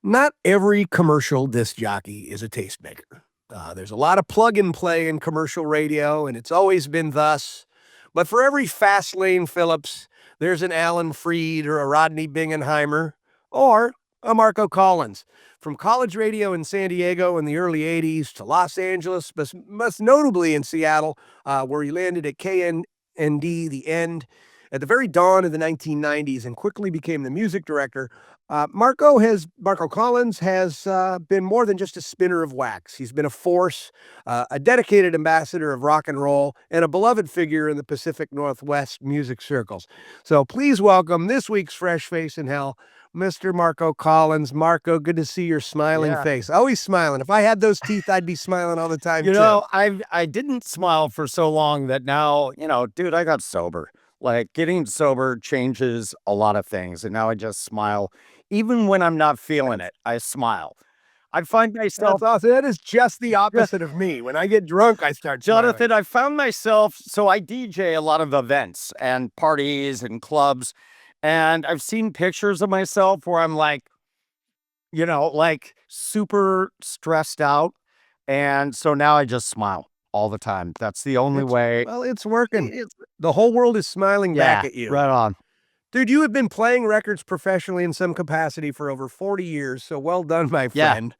Not every commercial disc jockey is a tastemaker. There's a lot of plug and play in commercial radio, and it's always been thus. But for every fast lane Phillips, there's an Alan Freed or a Rodney Bingenheimer or a Marco Collins. From college radio in San Diego in the early 80s to Los Angeles, but most notably in Seattle, where he landed at KND, the end, at the very dawn of the 1990s and quickly became the music director. Marco Collins has been more than just a spinner of wax. He's been a force, a dedicated ambassador of rock and roll, and a beloved figure in the Pacific Northwest music circles. So please welcome this week's Fresh Face in Hell, Mr. Marco Collins. Marco, good to see your smiling face. Always smiling. If I had those teeth, I'd be smiling all the time, You too. know, I didn't smile for so long that now, dude, I got sober. Like, getting sober changes a lot of things, and now I just smile. Even when I'm not feeling it, I smile. I find myself, That's awesome. That is just the opposite of me. When I get drunk, I start smiling. Jonathan, I found myself, so I DJ a lot of events and parties and clubs, and I've seen pictures of myself where I'm like, super stressed out. And so now I just smile all the time. That's the only way. Well, it's working. The whole world is smiling back at you. Right on. Dude, you have been playing records professionally in some capacity for over 40 years, so well done, my friend.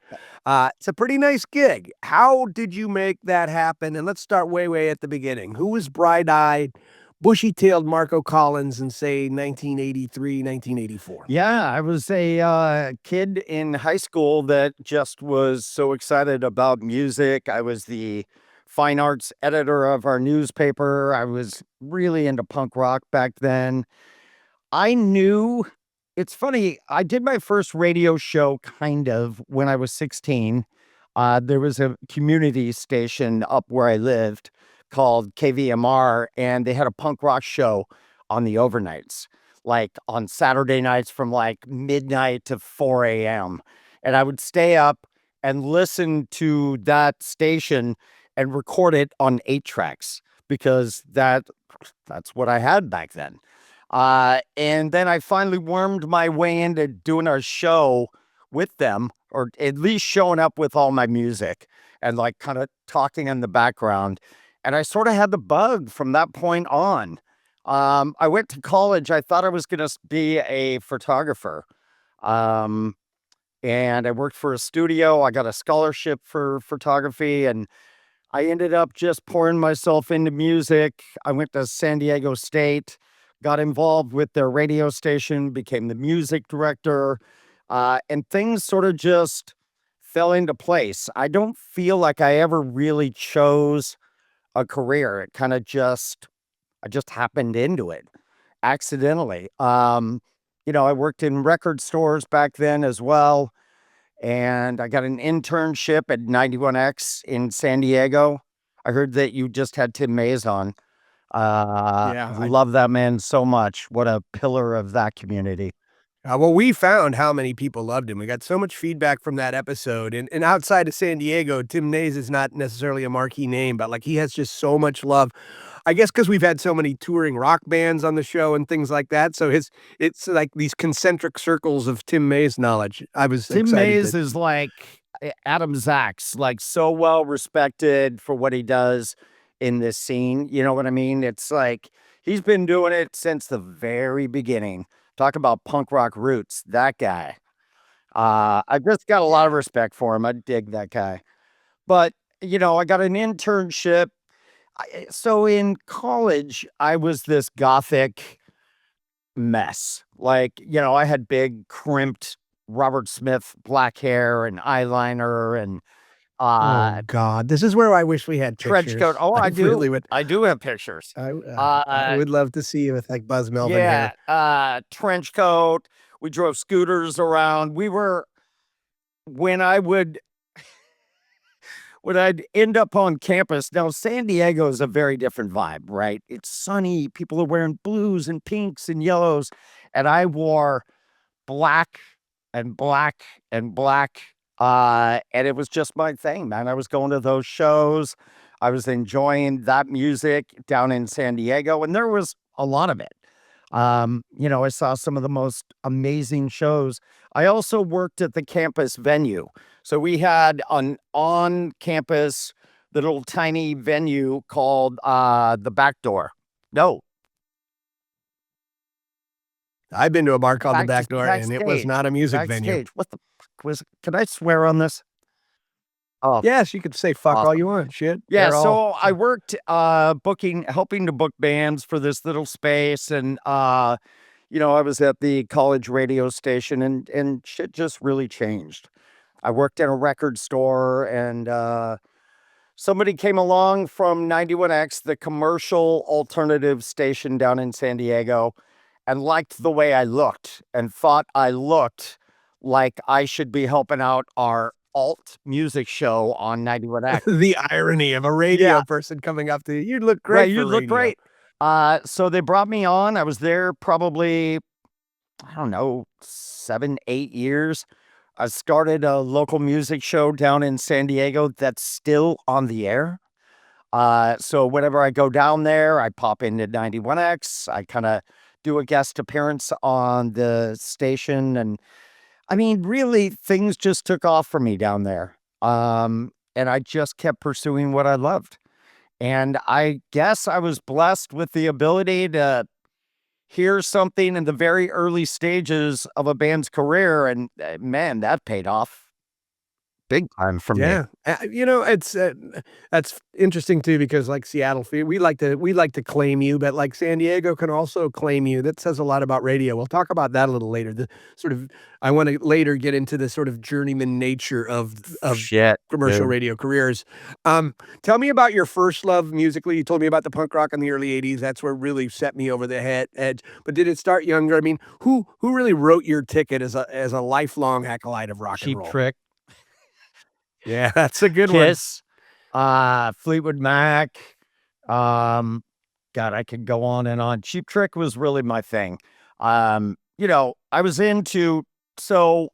It's a pretty nice gig. How did you make that happen? And let's start way at the beginning. Who was bright-eyed, bushy-tailed Marco Collins in, say, 1983, 1984? Yeah, I was a kid in high school that just was so excited about music. I was the fine arts editor of our newspaper. I was really into punk rock back then. It's funny, I did my first radio show kind of when I was 16. There was a community station up where I lived called KVMR, and they had a punk rock show on the overnights, like on Saturday nights from like midnight to 4 a.m. And I would stay up and listen to that station and record it on 8 tracks because that's what I had back then. And then I finally wormed my way into doing a show with them, or at least showing up with all my music and like kind of talking in the background. And I sort of had the bug from that point on. I went to college. I thought I was going to be a photographer. And I worked for a studio. I got a scholarship for photography, and I ended up just pouring myself into music. I went to San Diego State, got involved with their radio station, became the music director, and things sort of just fell into place. I don't feel like I ever really chose a career. It kind of I just happened into it accidentally. I worked in record stores back then as well, and I got an internship at 91X in San Diego. I heard that you just had Tim Mays on. I love that man so much. What a pillar of that community. Well, we found how many people loved him. We got so much feedback from that episode. And outside of San Diego, Tim Mays is not necessarily a marquee name, but like he has just so much love. I guess because we've had so many touring rock bands on the show and things like that. So it's like these concentric circles of Tim Mays knowledge. Tim Mays is like Adam Zachs, like so well respected for what he does in this scene. You know what I mean? It's like he's been doing it since the very beginning. Talk about punk rock roots, that guy. I just got a lot of respect for him. I dig that guy. But, I got an internship. So in college, I was this gothic mess. Like, I had big crimped Robert Smith black hair and eyeliner and oh God, this is where I wish we had pictures. trench coat. Oh, I do. Really would. I do have pictures. I would love to see you with like Buzz Melvin hair. Trench coat. We drove scooters around. When I'd end up on campus. Now, San Diego is a very different vibe, right? It's sunny. People are wearing blues and pinks and yellows. And I wore black and black and black. And it was just my thing, man. I was going to those shows. I was enjoying that music down in San Diego, and there was a lot of it. I saw some of the most amazing shows. I also worked at the campus venue. So we had an on-campus little tiny venue called the Back Door. No, I've been to a bar called the Back Door, and it was backstage. not a music venue. Backstage. What the fuck was? Can I swear on this? Oh, Yes, you could say fuck all awesome. you want. Shit. Yeah, They're all so I worked helping to book bands for this little space, and I was at the college radio station, and shit just really changed. I worked at a record store, and somebody came along from 91X, the commercial alternative station down in San Diego, and liked the way I looked and thought I looked like I should be helping out our alt music show on 91X. the irony of a radio person coming up to you. You look great. Right, you for look radio. great. So they brought me on. I was there probably, I don't know, 7, 8 years. I started a local music show down in San Diego that's still on the air. So whenever I go down there, I pop into 91X. I kind of do a guest appearance on the station. And I mean, really, things just took off for me down there. And I just kept pursuing what I loved. And I guess I was blessed with the ability to hear something in the very early stages of a band's career. And man, that paid off big time for me. Yeah, it's that's interesting too because like Seattle, we like to claim you, but like San Diego can also claim you. That says a lot about radio. We'll talk about that a little later. The sort of I want to later get into the sort of journeyman nature of Shit, commercial dude. radio careers. Tell me about your first love musically. You told me about the punk rock in the early '80s. That's where it really set me over the edge. But did it start younger? I mean, who really wrote your ticket as a lifelong acolyte of rock and Cheap roll? Trick, Yeah, that's a good one. Kiss, Fleetwood Mac. God, I could go on and on. Cheap Trick was really my thing. I was into, so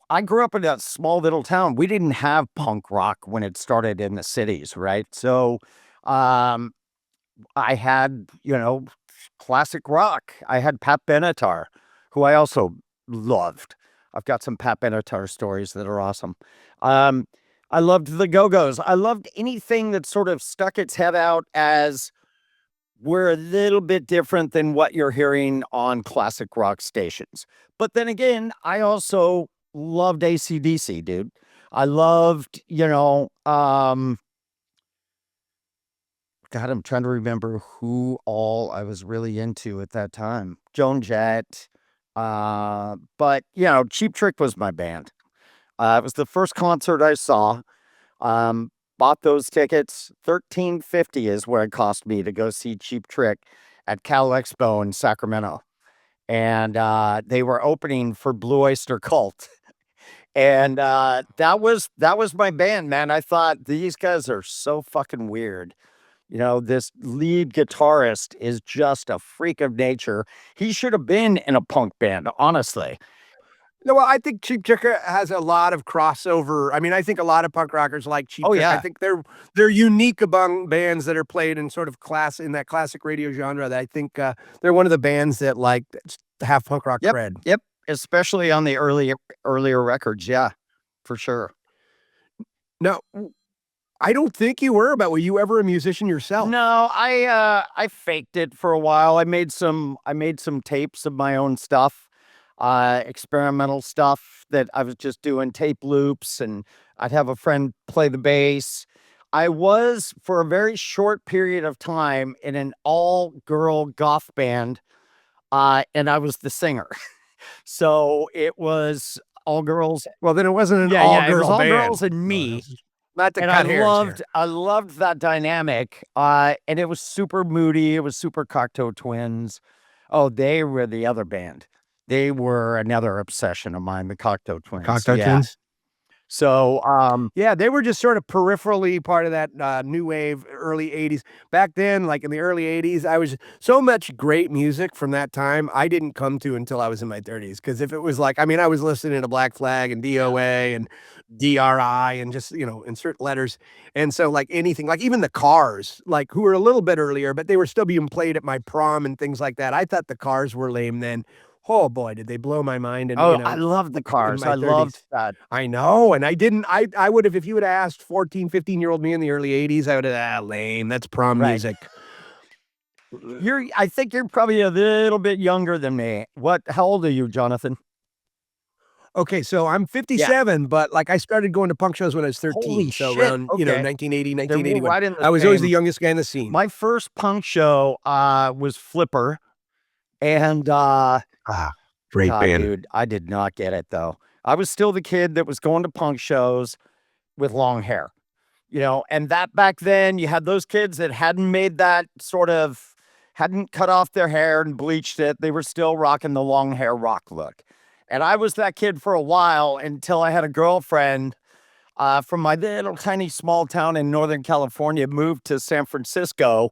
I grew up in a small little town. We didn't have punk rock when it started in the cities, right? So I had, classic rock. I had Pat Benatar, who I also loved. I've got some Pat Benatar stories that are awesome. I loved the Go-Go's. I loved anything that sort of stuck its head out as we're a little bit different than what you're hearing on classic rock stations. But then again, I also loved AC/DC, dude. I loved, God, I'm trying to remember who all I was really into at that time. Joan Jett. But Cheap Trick was my band. It was the first concert I saw. Bought those tickets. $13.50 is what it cost me to go see Cheap Trick at Cal Expo in Sacramento. And they were opening for Blue Oyster Cult. And that was my band, man. I thought these guys are so fucking weird. This lead guitarist is just a freak of nature. He should have been in a punk band, honestly. No, well, I think Cheap Trick has a lot of crossover. I mean, I think a lot of punk rockers like Cheap Oh, Trick. I yeah. think they're unique among bands that are played in sort of in that classic radio genre. That I think they're one of the bands that like have punk rock cred. Yep. Especially on the earlier records. Yeah, for sure. No, I don't think you were, but were you ever a musician yourself? No, I faked it for a while. I made some tapes of my own stuff, experimental stuff that I was just doing tape loops, and I'd have a friend play the bass. I was for a very short period of time in an all-girl goth band, and I was the singer. So it was all girls. Well, then it wasn't an It all-girl was all band. girls and me. Not to And cut hairs here. I loved that dynamic. And it was super moody. It was super Cocteau Twins. Oh, they were the other band. They were another obsession of mine, the Cocteau Twins. Cocteau Twins? So, Yeah, they were just sort of peripherally part of that new wave, early '80s. Back then, like in the early '80s, I was so much great music from that time I didn't come to until I was in my 30s. Because if it was like, I mean, I was listening to Black Flag and DOA and DRI and just, insert letters. And so like anything, like even the Cars, like who were a little bit earlier, but they were still being played at my prom and things like that. I thought the Cars were lame then. Oh boy, did they blow my mind. And, Oh, I love the in Cars. my I loved 30s. that. I know. And I would have, if you would have asked 14, 15-year-old me in the early 80s, I would have, lame. That's prom Right. music. I think you're probably a little bit younger than me. How old are you, Jonathan? Okay, so I'm Yeah. 57, but like I started going to punk shows when I was Holy 13. So shit. around, Okay. 1980, Then we're 1981. right in the I was always the same. youngest guy in the scene. My first punk show was Flipper. And Ah, great God, band. dude, I did not get it though. I was still the kid that was going to punk shows with long hair. And that back then you had those kids that hadn't cut off their hair and bleached it. They were still rocking the long hair rock look. And I was that kid for a while until I had a girlfriend from my little tiny small town in Northern California, moved to San Francisco,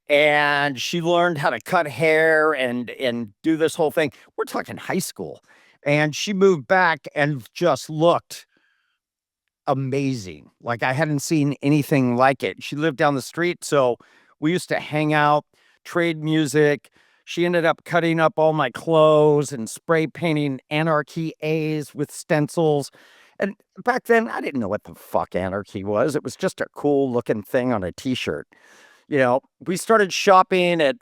and she learned how to cut hair and do this whole thing. We're talking high school. And she moved back and just looked amazing. Like I hadn't seen anything like it. She lived down the street, so we used to hang out, trade music. She ended up cutting up all my clothes and spray painting Anarchy A's with stencils. And back then, I didn't know what the fuck Anarchy was. It was just a cool looking thing on a t-shirt. We started shopping at,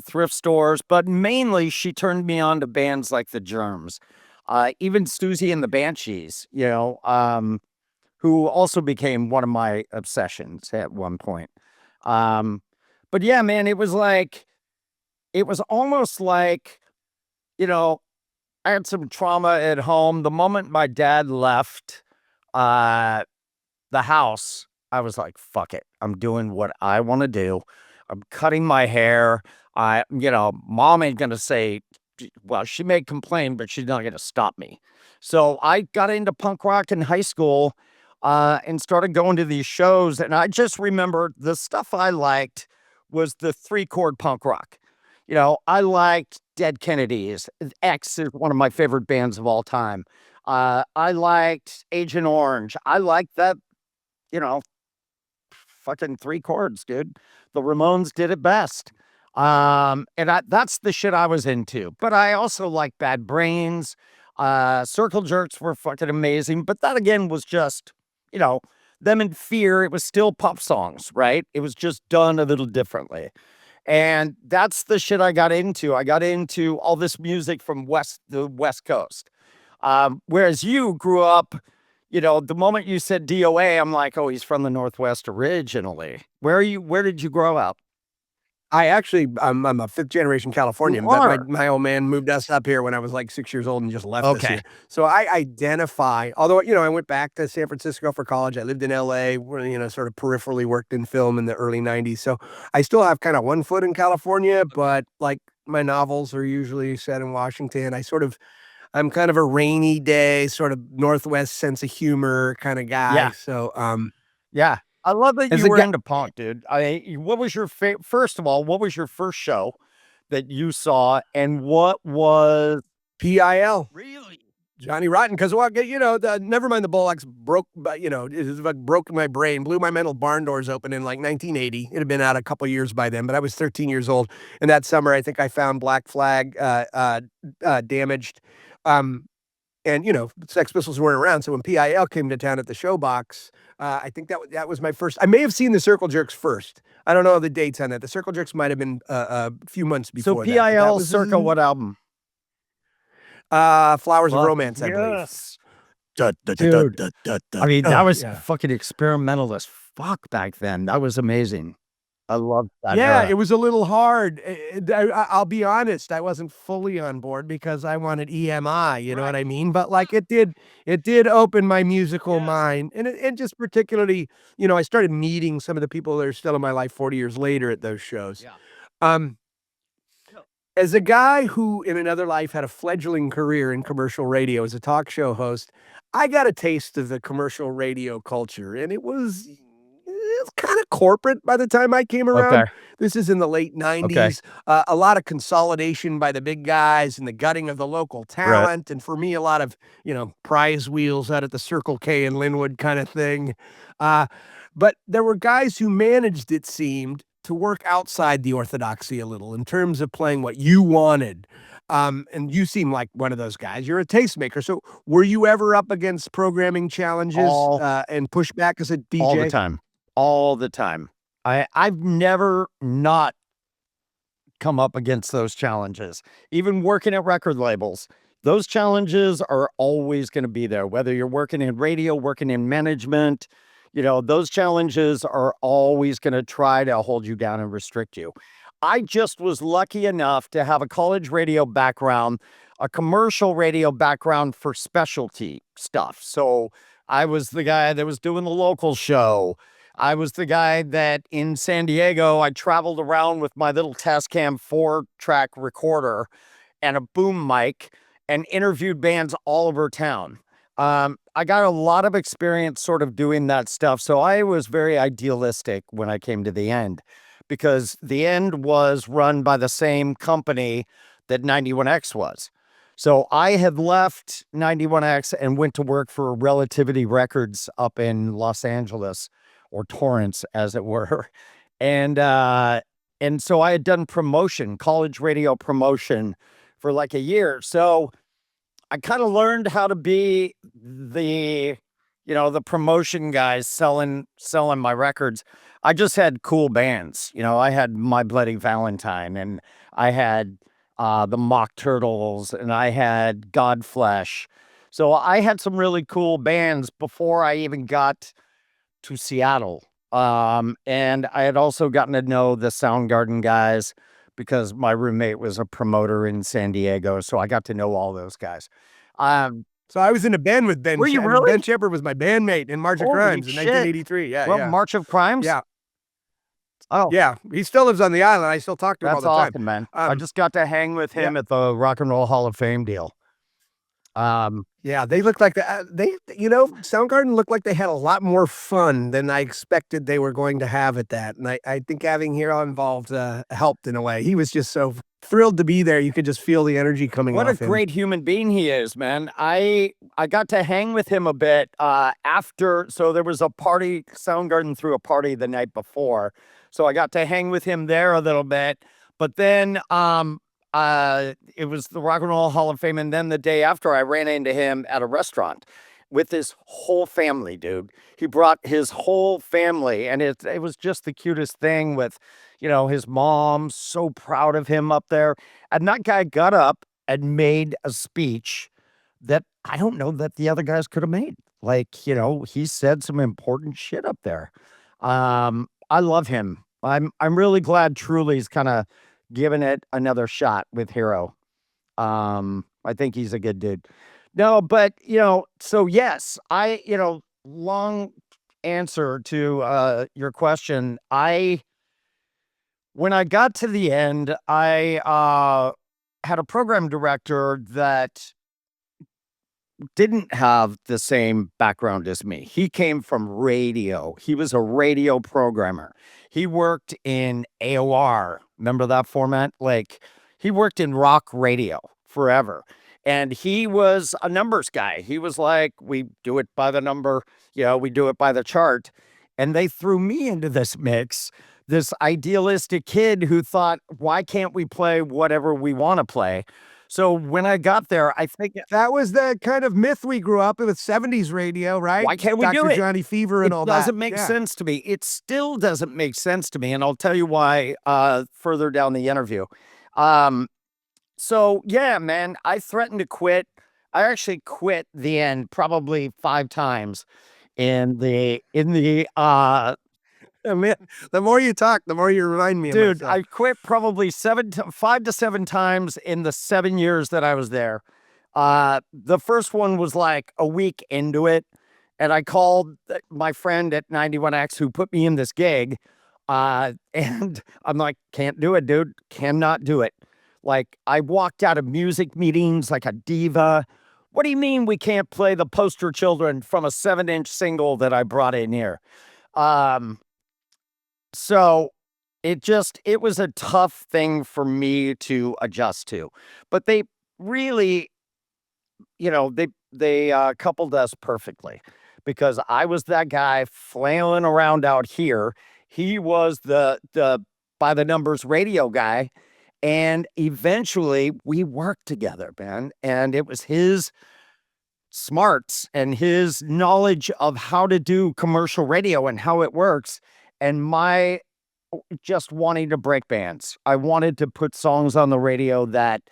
thrift stores, but mainly she turned me on to bands like the Germs, even Susie and the Banshees, who also became one of my obsessions at one point. But yeah, man, it was almost like, you know, I had some trauma at home. The moment my dad left the house, I was like, fuck it. I'm doing what I want to do. I'm cutting my hair. Mom ain't going to say, well, she may complain, but she's not going to stop me. So I got into punk rock in high school and started going to these shows. And I just remember the stuff I liked was the 3-chord punk rock. I liked Dead Kennedys. X is one of my favorite bands of all time. I liked Agent Orange. I liked that, you know, fucking 3 chords, dude. The Ramones did it best. That's the shit I was into. But I also like Bad Brains. Circle Jerks were fucking amazing. But that again was just, them in Fear. It was still pop songs, right? It was just done a little differently. And that's the shit I got into. I got into all this music from the West Coast. Whereas you grew up, the moment you said DOA, I'm like, oh, he's from the Northwest originally. Where did you grow up? I'm a fifth generation Californian, You but are. my old man moved us up here when I was like 6 years old and just left us Okay. here. So I identify, although, I went back to San Francisco for college. I lived in LA, where, sort of peripherally worked in film in the early 90s. So I still have kind of one foot in California, but like my novels are usually set in Washington. I'm kind of a rainy day, sort of Northwest sense of humor kind of guy. Yeah. So, Yeah. I love that as you a were guy, into punk, dude. What was your first of all, what was your first show that you saw, and what was PIL. really? Johnny Rotten, because never mind the Bullocks broke, but it like broke my brain, blew my mental barn doors open in like 1980. It had been out a couple years by then, but I was 13 years old. And that summer, I think I found Black Flag, Damaged, and Sex Pistols weren't around. So when PIL came to town at the Showbox, I think that was my first. I may have seen the Circle Jerks first. I don't know the dates on that. The Circle Jerks might have been a few months So before that. But that PIL was circa what album? Flowers of Fuck Romance, I believe. yes. Dude. I mean, that was Yeah. fucking experimental as fuck back then. That was amazing. I loved that Yeah, era. it was a little hard. I'll be honest, I wasn't fully on board because I wanted EMI, you know what I mean? But like it did open my musical mind. And just particularly, I started meeting some of the people that are still in my life 40 years later at those shows. Yeah. Um, as a guy who in another life had a fledgling career in commercial radio as a talk show host, I got a taste of the commercial radio culture, and it was kind of corporate by the time I came Okay. around. This is in the late Okay. 90s. A lot of consolidation by the big guys and the gutting of the local Right. talent. And for me, a lot of, prize wheels out at the Circle K in Linwood kind of thing. Uh, but there were guys who managed, it seemed, to work outside the orthodoxy a little in terms of playing what you wanted. And you seem like one of those guys. You're a tastemaker. So were you ever up against programming challenges All and pushback as a all the DJ? time. All the time. I've never not come up against those challenges. Even working at record labels, those challenges are always going to be there. Whether you're working in radio, working in management, those challenges are always going to try to hold you down and restrict you. I just was lucky enough to have a college radio background, a commercial radio background for specialty stuff. So I was the guy that was doing the local show. I was the guy that in San Diego, I traveled around with my little Tascam 4-track recorder and a boom mic and interviewed bands all over town. I got a lot of experience sort of doing that stuff. So I was very idealistic when I came to the end, because the end was run by the same company that 91X was. So I had left 91X and went to work for Relativity Records up in Los Angeles, or Torrance, as it were. And so I had done promotion, college radio promotion, for like a year. So I kind of learned how to be the promotion guys selling my records. I just had cool bands. I had My Bloody Valentine, and I had the Mock Turtles, and I had Godflesh. So I had some really cool bands before I even got to Seattle. And I had also gotten to know the Soundgarden guys because my roommate was a promoter in San Diego. So I got to know all those guys. So I was in a band with Ben. Were you really? Ben Shepard was my bandmate in March of Holy Crimes in shit. 1983. Yeah, Well, yeah. March of Crimes? Yeah. Oh, Yeah, he still lives on the island. I still talk to him all that's the time. awesome, man. I just got to hang with him at the Rock and Roll Hall of Fame deal. Yeah, they looked like Soundgarden looked like they had a lot more fun than I expected they were going to have at that. And I think having Hero involved helped in a way. He was just so thrilled to be there. You could just feel the energy coming off him. What a great human being he is, man. I got to hang with him a bit after. So there was a party, Soundgarden threw a party the night before. So I got to hang with him there a little bit. But then it was the Rock and Roll Hall of Fame. And then the day after, I ran into him at a restaurant with his whole family, dude. He brought his whole family, and it was just the cutest thing with, his mom, so proud of him up there. And that guy got up and made a speech that I don't know that the other guys could have made. Like, he said some important shit up there. I love him. I'm really glad Truly's kind of giving it another shot with Hero. I think he's a good dude. No, but so yes, long answer to your question. When I got to the end, I had a program director that didn't have the same background as me. He came from radio. He was a radio programmer. He worked in AOR. Remember that format? Like, he worked in rock radio forever. And he was a numbers guy. He was like, we do it by the number, we do it by the chart. And they threw me into this mix, this idealistic kid who thought, why can't we play whatever we want to play? So when I got there, I think that was the kind of myth we grew up with 70s radio, right? Why can't we do it? Johnny Fever and all that. It doesn't make sense to me. It still doesn't make sense to me. And I'll tell you why further down the interview. So yeah, man, I threatened to quit. I actually quit the end probably 5 times in the Man, the more you talk, the more you remind me of dude, myself. I quit probably 5 to 7 times in the 7 years that I was there. The first one was like a week into it, and I called my friend at 91X who put me in this gig, and I'm like, can't do it, dude. Cannot do it. Like, I walked out of music meetings like a diva. What do you mean we can't play the Poster Children from a 7-inch single that I brought in here? So it was a tough thing for me to adjust to, but they really, they coupled us perfectly, because I was that guy flailing around out here. He was the by the numbers radio guy. And eventually we worked together, man. And it was his smarts and his knowledge of how to do commercial radio and how it works, and my just wanting to break bands. I wanted to put songs on the radio that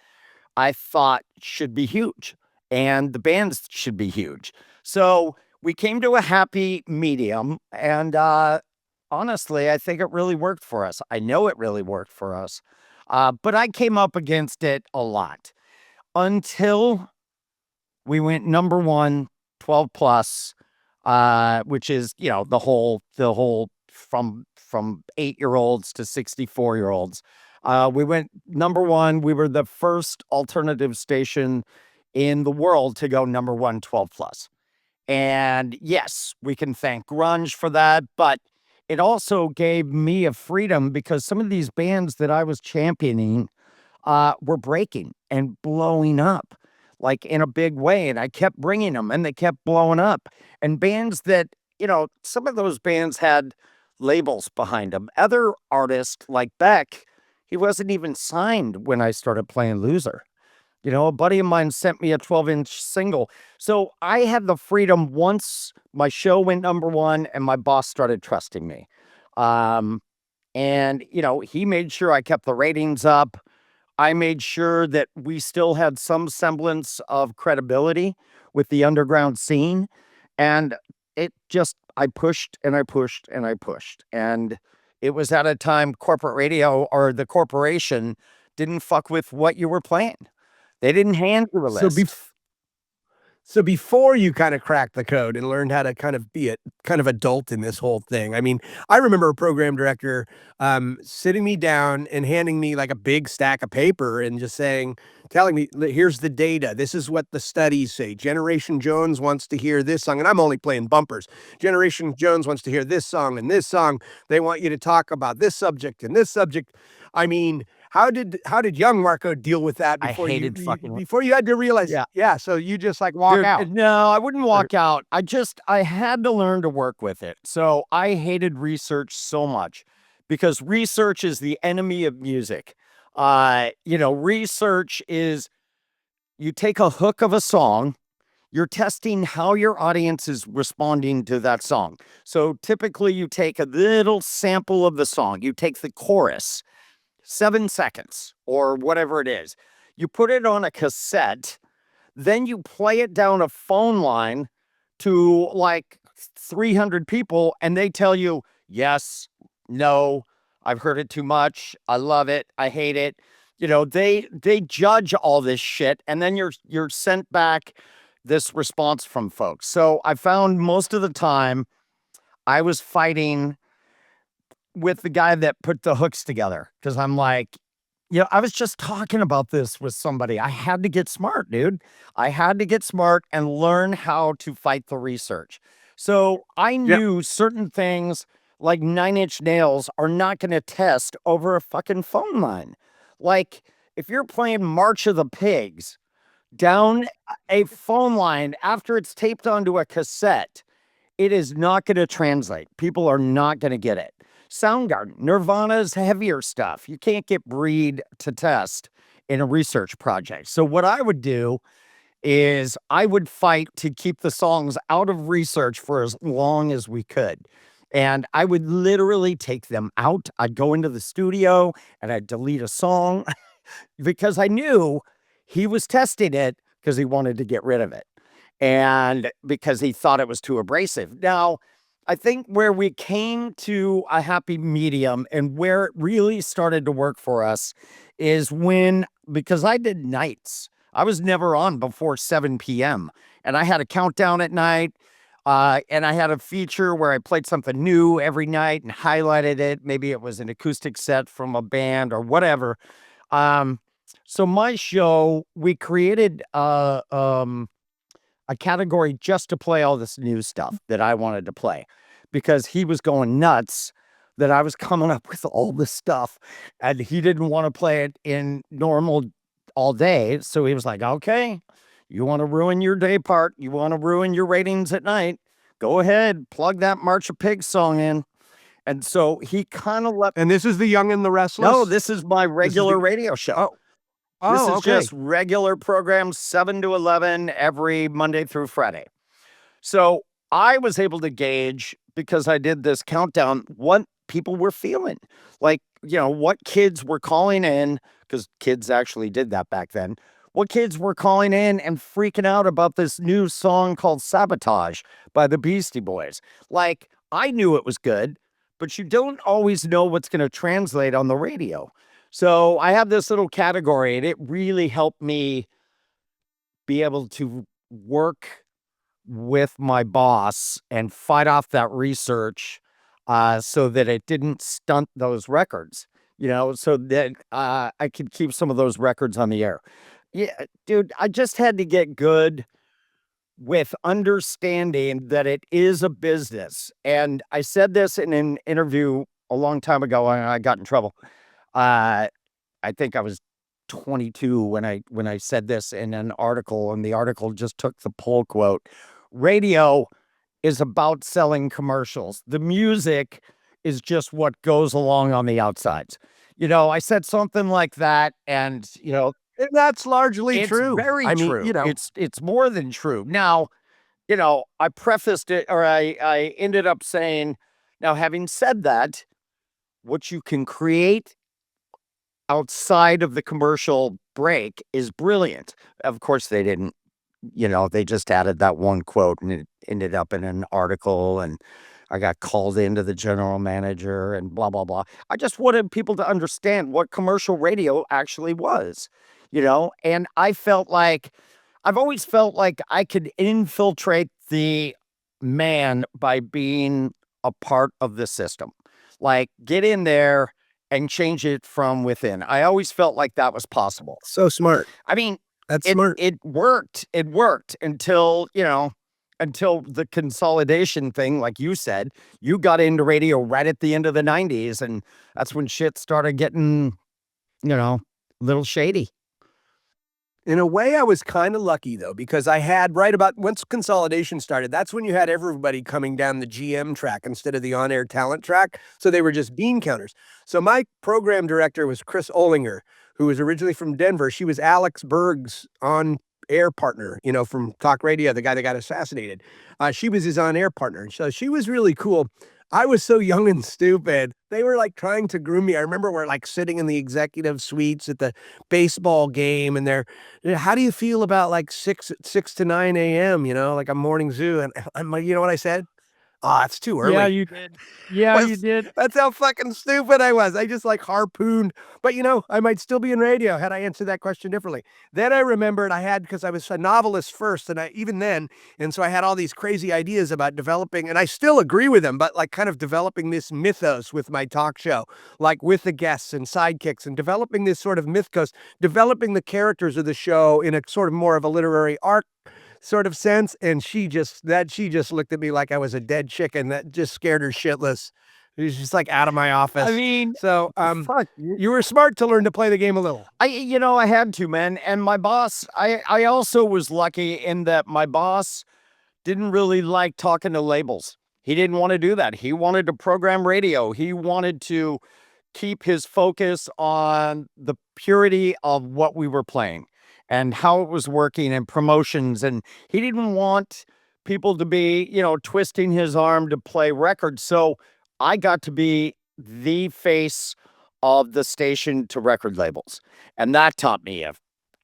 I thought should be huge, and the bands should be huge. So we came to a happy medium, and honestly, I think it really worked for us. I know it really worked for us, but I came up against it a lot until we went number one, 12 plus, which is, the whole from 8-year-olds to 64-year-olds. We went number one. We were the first alternative station in the world to go number one, 12 plus. And yes, we can thank grunge for that, but it also gave me a freedom because some of these bands that I was championing were breaking and blowing up like in a big way. And I kept bringing them and they kept blowing up. And bands that, some of those bands had labels behind them. Other artists like Beck, he wasn't even signed when I started playing Loser. A buddy of mine sent me a 12-inch single. So I had the freedom once my show went number one and my boss started trusting me. And he made sure I kept the ratings up. I made sure that we still had some semblance of credibility with the underground scene. And I pushed and I pushed and I pushed. And it was at a time corporate radio or the corporation didn't fuck with what you were playing. They didn't hand you a list. So before you kind of cracked the code and learned how to kind of be a kind of adult in this whole thing, I mean, I remember a program director sitting me down and handing me like a big stack of paper and just telling me, here's the data. This is what the studies say. Generation Jones wants to hear this song. And I'm only playing bumpers. Generation Jones wants to hear this song and this song. They want you to talk about this subject and this subject. I mean, how did young Marco deal with that before before you had to realize? Yeah. So you just like walk out? No, I wouldn't walk out. I had to learn to work with it. So I hated research so much because research is the enemy of music. Research is you take a hook of a song, you're testing how your audience is responding to that song. So typically you take a little sample of the song, you take the chorus, 7 seconds or whatever it is. You put it on a cassette, then you play it down a phone line to like 300 people and they tell you, yes, no, I've heard it too much. I love it. I hate it. They judge all this shit and then you're sent back this response from folks. So I found most of the time I was fighting with the guy that put the hooks together because I'm like, I was just talking about this with somebody. I had to get smart, dude. I had to get smart and learn how to fight the research. So I knew certain things like 9 Inch Nails are not going to test over a fucking phone line. Like if you're playing March of the Pigs down a phone line after it's taped onto a cassette, it is not going to translate. People are not going to get it. Soundgarden, Nirvana's heavier stuff. You can't get Breed to test in a research project. So what I would do is I would fight to keep the songs out of research for as long as we could. And I would literally take them out. I'd go into the studio and I'd delete a song because I knew he was testing it because he wanted to get rid of it and because he thought it was too abrasive. Now, I think where we came to a happy medium and where it really started to work for us is because I did nights. I was never on before 7 p.m. and I had a countdown at night. And I had a feature where I played something new every night and highlighted it. Maybe it was an acoustic set from a band or whatever. So my show, we created a category just to play all this new stuff that I wanted to play because he was going nuts that I was coming up with all this stuff and he didn't want to play it in normal all day. So he was like, okay, you want to ruin your day part? You want to ruin your ratings at night? Go ahead, plug that March of Pigs song in. And so he kind of left. And this is The Young and the Restless? No, this is my regular radio show. Oh. This Oh, is okay. just regular programs, 7 to 11 every Monday through Friday. So I was able to gauge, because I did this countdown, what people were feeling. Like, what kids were calling in, because kids actually did that back then. What kids were calling in and freaking out about this new song called Sabotage by the Beastie Boys. Like, I knew it was good, but you don't always know what's going to translate on the radio. So I have this little category, and it really helped me be able to work with my boss and fight off that research, so that it didn't stunt those records, so that I could keep some of those records on the air. Yeah, dude, I just had to get good with understanding that it is a business. And I said this in an interview a long time ago, and I got in trouble. I think I was 22 when I said this in an article, and the article just took the pull quote. Radio is about selling commercials. The music is just what goes along on the outsides. I said something like that, and And that's largely it's true. very I mean, true. It's more than true. Now, I prefaced it, or I ended up saying, now, having said that, what you can create outside of the commercial break is brilliant. Of course, they didn't, they just added that one quote, and it ended up in an article, and I got called into the general manager and blah, blah, blah. I just wanted people to understand what commercial radio actually was, and I've always felt like I could infiltrate the man by being a part of the system. Like, get in there and change it from within. I always felt like that was possible. So smart. I mean, That's smart. it worked. It worked until the consolidation thing, like you said. You got into radio right at the end of the 90s, and that's when shit started getting, a little shady. In a way, I was kind of lucky, though, because I had right about once consolidation started, that's when you had everybody coming down the GM track instead of the on-air talent track. So they were just bean counters. So my program director was Chris Olinger, who was originally from Denver. She was Alex Berg's on-air partner, from talk radio, the guy that got assassinated. She was his on-air partner. So she was really cool. I was so young and stupid. They were like trying to groom me. I remember we're like sitting in the executive suites at the baseball game, and they're, how do you feel about like 6 to 9 a.m., like a morning zoo? And I'm like, you know what I said? Oh, it's too early. Yeah, you did. Yeah, you did. That's how fucking stupid I was. I just like harpooned. But I might still be in radio had I answered that question differently. Then I remembered because I was a novelist first, and and so I had all these crazy ideas about developing, and I still agree with them, but like kind of developing this mythos with my talk show, like with the guests and sidekicks, and developing this sort of mythos, developing the characters of the show in a sort of more of a literary arc sort of sense. And she just looked at me like I was a dead chicken. That just scared her shitless. She was just like out of my office. I mean, so fuck. you were smart to learn to play the game a little. I had to, man. And my boss, I also was lucky in that my boss didn't really like talking to labels. He didn't want to do that. He wanted to program radio. He wanted to keep his focus on the purity of what we were playing and how it was working and promotions. And he didn't want people to be, twisting his arm to play records. So I got to be the face of the station to record labels. And that taught me a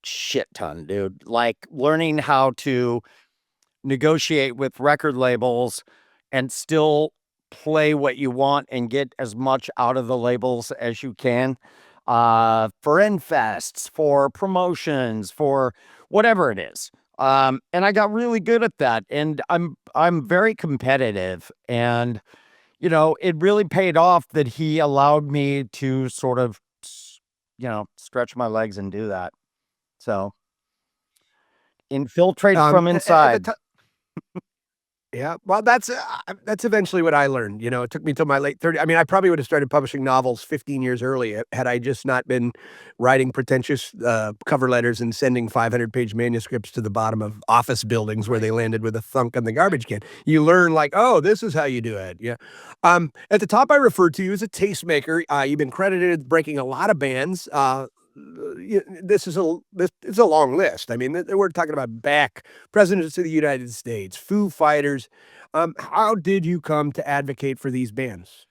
shit ton, dude. Like learning how to negotiate with record labels and still play what you want and get as much out of the labels as you can, for infests, for promotions, for whatever it is. And I got really good at that. And I'm very competitive, and it really paid off that he allowed me to sort of, stretch my legs and do that. So infiltrate from inside. Yeah, well, that's eventually what I learned. You know, it took me till my late 30s. I mean, I probably would have started publishing novels 15 years early had I just not been writing pretentious cover letters and sending 500-page manuscripts to the bottom of office buildings where Right. they landed with a thunk on the garbage can. You learn like, oh, this is how you do it. Yeah. At the top, I referred to you as a tastemaker. You've been credited with breaking a lot of bands. This is a long list. I mean, we're talking about Beck, presidents of the United States, Foo Fighters. How did you come to advocate for these bands?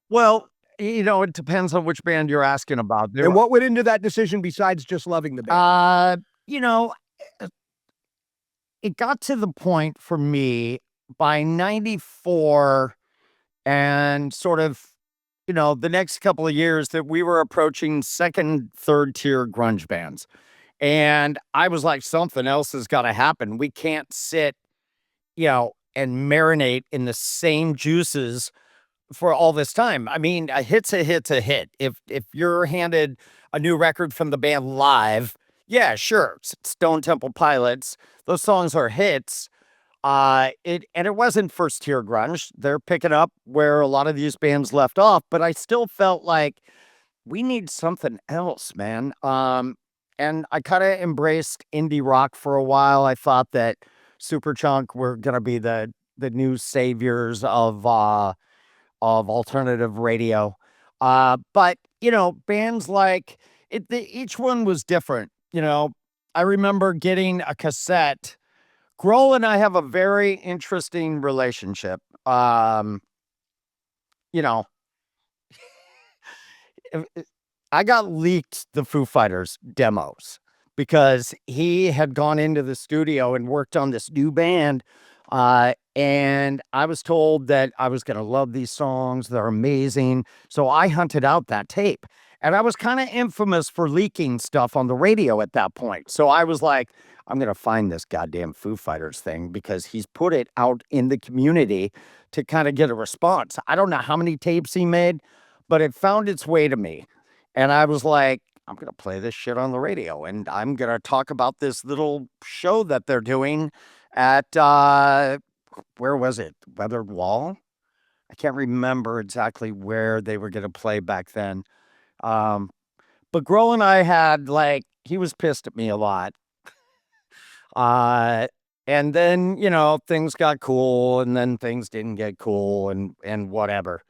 Well, it depends on which band you're asking about. And what went into that decision besides just loving the band? You know, it got to the point for me by 94 and sort of, the next couple of years that we were approaching second, third tier grunge bands. And I was like, something else has got to happen. We can't sit, and marinate in the same juices for all this time. I mean, a hit's a hit's a hit. If you're handed a new record from the band live, yeah, sure, Stone Temple Pilots, those songs are hits. It wasn't first tier grunge. They're picking up where a lot of these bands left off, but I still felt like we need something else, man. And I kind of embraced indie rock for a while. I thought that Superchunk were gonna be the new saviors of alternative radio. But bands like each one was different. I remember getting a cassette. Grohl and I have a very interesting relationship. You know, I got leaked the Foo Fighters demos because he had gone into the studio and worked on this new band. And I was told that I was going to love these songs. They're amazing. So I hunted out that tape. And I was kind of infamous for leaking stuff on the radio at that point. So I was like, I'm going to find this goddamn Foo Fighters thing because he's put it out in the community to kind of get a response. I don't know how many tapes he made, but it found its way to me. And I was like, I'm going to play this shit on the radio and I'm going to talk about this little show that they're doing at, where was it? Weathered Wall? I can't remember exactly where they were going to play back then. Um, but Grohl and I had he was pissed at me a lot. Uh, and then, things got cool and then things didn't get cool and whatever.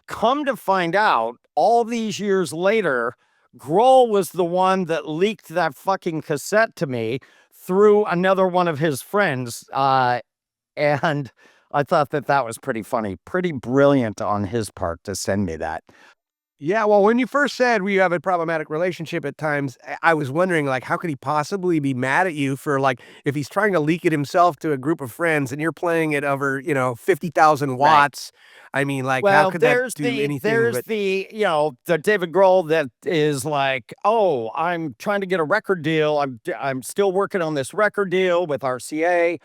Come to find out, all these years later, Grohl was the one that leaked that fucking cassette to me through another one of his friends. And I thought that was pretty funny, pretty brilliant on his part to send me that. Yeah, well, when you first said we have a problematic relationship at times, I was wondering, like, how could he possibly be mad at you for, like, if he's trying to leak it himself to a group of friends and you're playing it over, 50,000 Right. watts? I mean, like, how Well, could that do anything but the David Grohl that is like, oh, I'm trying to get a record deal. I'm still working on this record deal with RCA.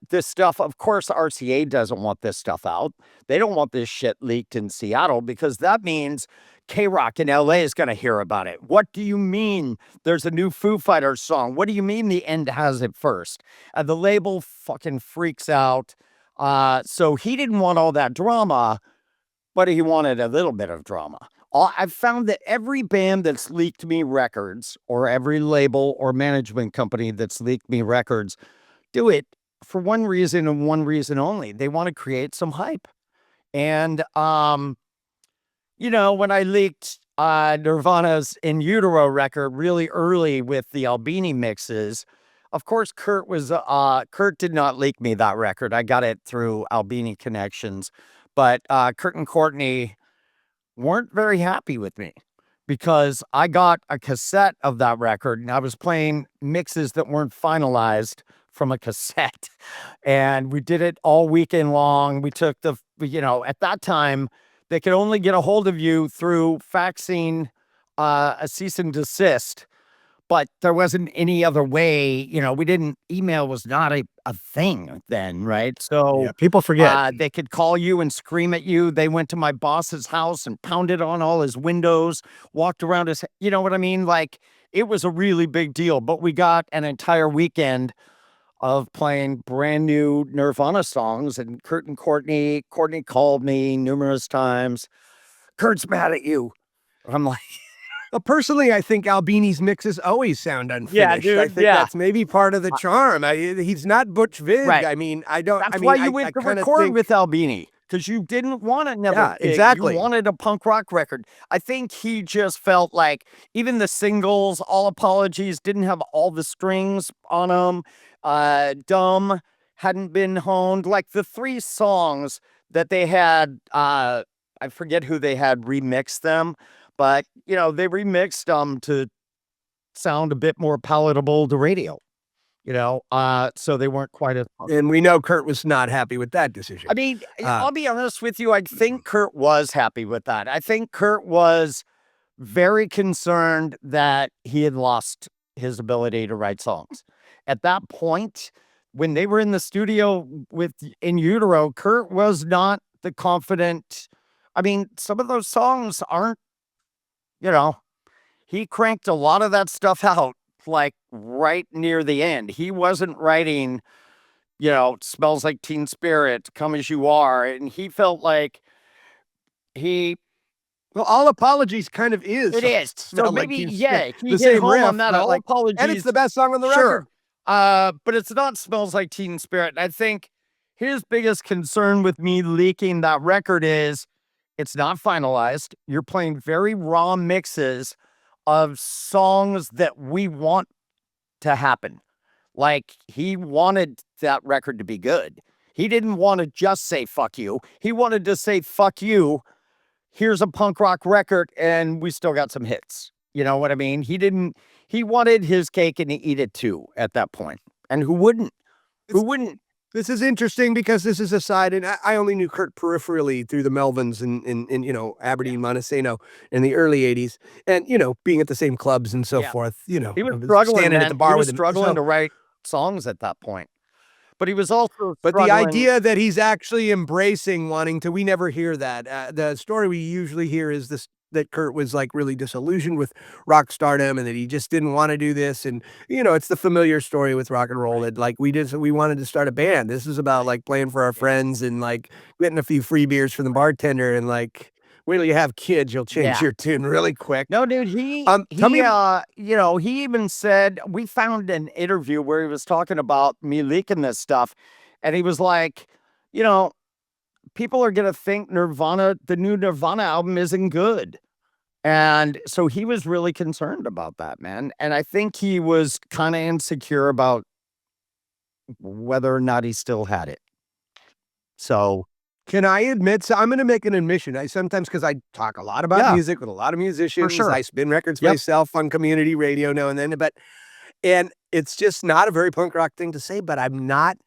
This stuff, of course, RCA doesn't want this stuff out. They don't want this shit leaked in Seattle because that means K-Rock in LA is going to hear about it. What do you mean there's a new Foo Fighters song? What do you mean the end has it first? The label fucking freaks out. So he didn't want all that drama, but he wanted a little bit of drama. I've found that every band that's leaked me records or every label or management company that's leaked me records do it for one reason and one reason only. They want to create some hype. And, when I leaked Nirvana's In Utero record really early with the Albini mixes, of course, Kurt did not leak me that record. I got it through Albini connections, but Kurt and Courtney weren't very happy with me because I got a cassette of that record and I was playing mixes that weren't finalized from a cassette. And we did it all weekend long. We took at that time, they could only get a hold of you through faxing a cease and desist, but there wasn't any other way. Email was not a thing then, right? So yeah, people forget. they could call you and scream at you. They went to my boss's house and pounded on all his windows, walked around his, you know what I mean? Like, it was a really big deal, but we got an entire weekend of playing brand new Nirvana songs. And Kurt and Courtney called me numerous times. Kurt's mad at you. I'm like, Well, personally, I think Albini's mixes always sound unfinished. dude, I think yeah. that's maybe part of the charm. He's not Butch Vig. Right. I mean, I don't. That's I mean, why you I went to kind of record think with Albini, because you didn't want to never. Yeah, Big. exactly. You wanted a punk rock record. I think he just felt like even the singles, All Apologies, didn't have all the strings on them. Dumb hadn't been honed. Like the 3 songs that they had, I forget who they had remixed them, but they remixed them to sound a bit more palatable to radio. So they weren't quite as. And we know Kurt was not happy with that decision. I mean, I'll be honest with you. I think Kurt was happy with that. I think Kurt was very concerned that he had lost his ability to write songs. At that point, when they were in the studio with In Utero, Kurt was not the confident. I mean, some of those songs aren't, he cranked a lot of that stuff out like right near the end. He wasn't writing, Smells Like Teen Spirit, Come As You Are. And he felt like well, All Apologies kind of is. It is. So maybe, Teen yeah, Spirit. he The hit same home riff, on that. All Apologies. and it's the best song on the Sure. record. But it's not Smells Like Teen Spirit. And I think his biggest concern with me leaking that record is it's not finalized. You're playing very raw mixes of songs that we want to happen. Like, he wanted that record to be good. He didn't want to just say fuck you. He wanted to say fuck you. Here's a punk rock record and we still got some hits. You know what I mean? He wanted his cake and eat it too at that point. And who wouldn't? This is interesting because this is a side, and I only knew Kurt peripherally through the Melvins in Aberdeen, Montesano in the early 80s. And, being at the same clubs and so forth, He was struggling, standing man. at the bar he was with him. struggling to write songs at that point. But he was also But the struggling- idea that he's actually embracing wanting to, we never hear that. The story we usually hear is this, that Kurt was like really disillusioned with rock stardom and that he just didn't want to do this. And, it's the familiar story with rock and roll that like we wanted to start a band. This is about like playing for our friends and like getting a few free beers from the bartender and like, wait till you have kids, you'll change your tune really quick. No, dude, he even said, we found an interview where he was talking about me leaking this stuff. And he was like, people are going to think the new Nirvana album isn't good. And so he was really concerned about that, man. And I think he was kind of insecure about whether or not he still had it. So can I admit, so I'm going to make an admission. I sometimes, because I talk a lot about music with a lot of musicians. sure. I spin records myself on community radio now and then, and it's just not a very punk rock thing to say, but I'm not.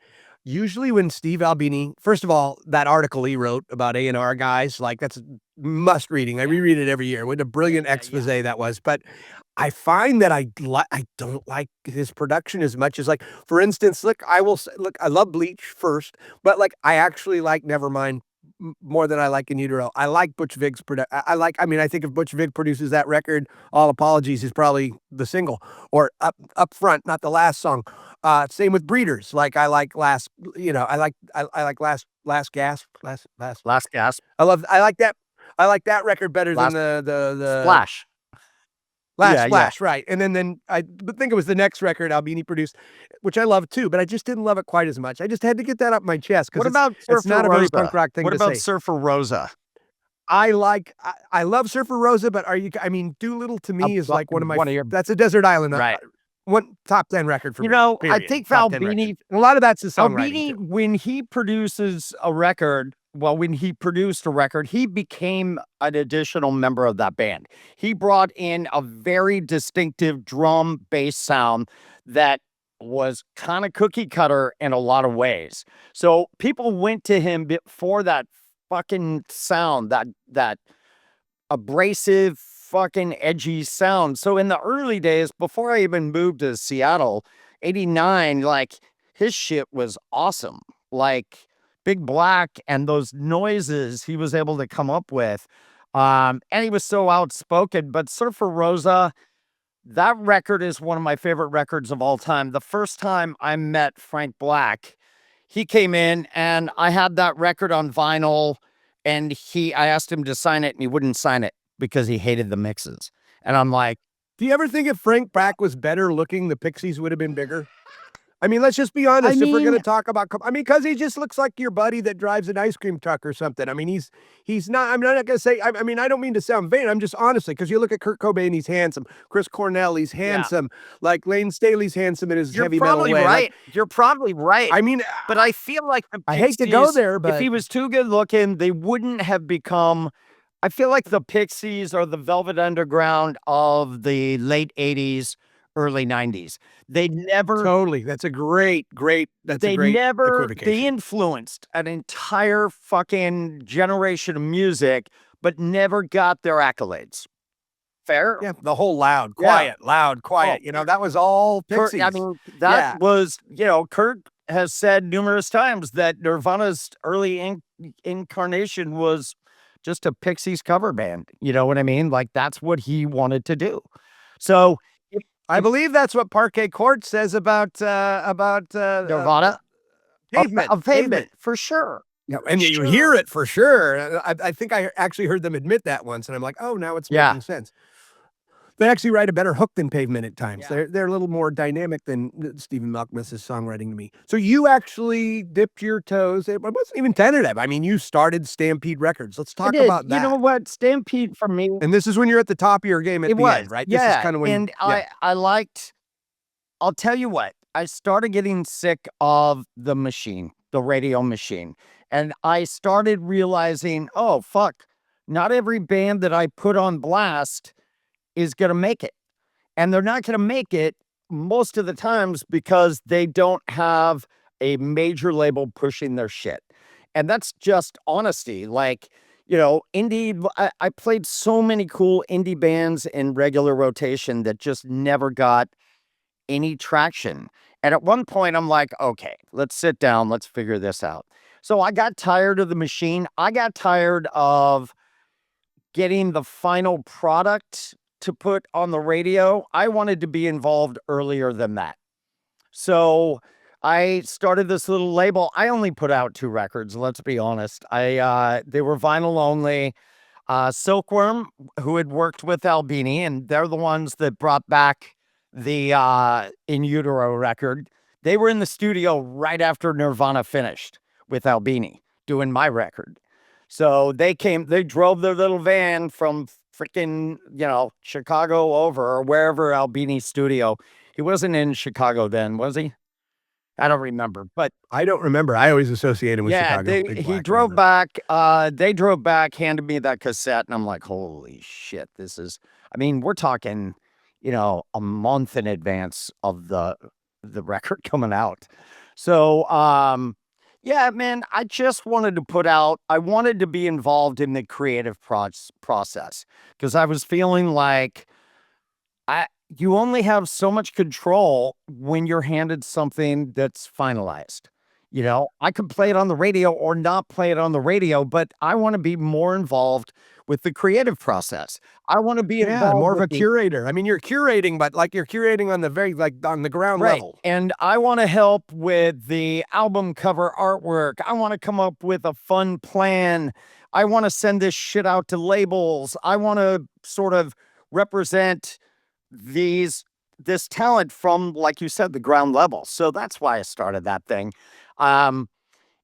Usually when Steve Albini, first of all, that article he wrote about A&R guys, like that's must reading. I reread it every year. What a brilliant expose that was. But I find that I don't like his production as much as, like, for instance, I love Bleach first, but like I actually like Nevermind more than I like In Utero. I like Butch Vig's production. I think if Butch Vig produces that record, All Apologies is probably the single or up front, not the last song. Same with Breeders. Like I like Last Gasp. Last Gasp. I like that record better than the Splash. Splash, right. And then I think it was the next record Albini produced, which I love too, but I just didn't love it quite as much. I just had to get that up my chest because it's not a very punk rock thing to say. What about Surfer Rosa? I love Surfer Rosa, but Doolittle to me is like one of your, that's a desert island. Right. One top 10 record for me. I think Albini, a lot of that's his songwriting. Albini, when he produces a record, when he produced a record, he became an additional member of that band. He brought in a very distinctive drum bass sound that was kind of cookie cutter in a lot of ways. So people went to him for that fucking sound, that abrasive, fucking edgy sound. So in the early days, before I even moved to Seattle, 89, like his shit was awesome. Like Big Black and those noises he was able to come up with. And he was so outspoken. But Surfer Rosa, That record is one of my favorite records of all time. The first time I met Frank Black, he came in and I had that record on vinyl, and I asked him to sign it and he wouldn't sign it because he hated the mixes. And I'm like, Do you ever think if Frank Black was better looking, the Pixies would have been bigger? I mean, let's just be honest. If we're going to talk about, because he just looks like your buddy that drives an ice cream truck or something. I mean, he's not. I'm not going to say. I mean, I don't mean to sound vain. I'm just honestly, because you look at Kurt Cobain, he's handsome. Chris Cornell, he's handsome. Like Lane Staley's handsome in his heavy metal way. Right. You're probably right. I mean, but I feel like the I hate to go Pixies, there, but if he was too good looking, they wouldn't have become. I feel like the Pixies are the Velvet Underground of the late 80s, early 90s. They never totally. That's a great. That's a great equivocation. they influenced an entire fucking generation of music, but never got their accolades. Fair? Yeah, the whole loud, quiet. Oh, You know, that was all Pixies. I mean, that was, Kurt has said numerous times that Nirvana's early incarnation was just a Pixies cover band. You know what I mean? Like, that's what he wanted to do. So I believe that's what Parquet Court says about Nirvana, Pavement, for sure. Yeah, and you hear it for sure. I think I actually heard them admit that once, and I'm like, oh, now it's making sense. They actually write a better hook than Pavement at times. Yeah. They're a little more dynamic than Stephen Malkmus's songwriting to me. So you actually dipped your toes. It wasn't even tentative. I mean, you started Stampede Records. Let's talk about that. You know what? Stampede for me. And this is when you're at the top of your game at the end, right? Yeah. This is kind of when. And I liked. I'll tell you what. I started getting sick of the machine, the radio machine, and I started realizing, oh fuck, not every band that I put on blast is going to make it. And they're not going to make it most of the times because they don't have a major label pushing their shit. And that's just honesty. Like, indie, I played so many cool indie bands in regular rotation that just never got any traction. And at one point I'm like, okay, let's sit down. Let's figure this out. So I got tired of the machine. I got tired of getting the final product to put on the radio. I wanted to be involved earlier than that. So I started this little label. I only put out 2 records, let's be honest. They were vinyl only. Silkworm, who had worked with Albini, and they're the ones that brought back the In Utero record. They were in the studio right after Nirvana finished with Albini doing my record. So they drove their little van from freaking, Chicago over, or wherever Albini's studio. He wasn't in Chicago then, was he? I don't remember, but I don't remember. I always associate him with Chicago. He drove back. They drove back, handed me that cassette, and I'm like, holy shit, this is, we're talking, a month in advance of the record coming out. So, yeah, man, I just wanted to I wanted to be involved in the creative process, because I was feeling like you only have so much control when you're handed something that's finalized. I could play it on the radio or not play it on the radio, but I want to be more involved with the creative process. I want to be involved, more of a curator. I mean, you're curating, but like you're curating on on the ground level. And I want to help with the album cover artwork. I want to come up with a fun plan. I want to send this shit out to labels. I want to sort of represent this talent from, like you said, the ground level. So that's why I started that thing.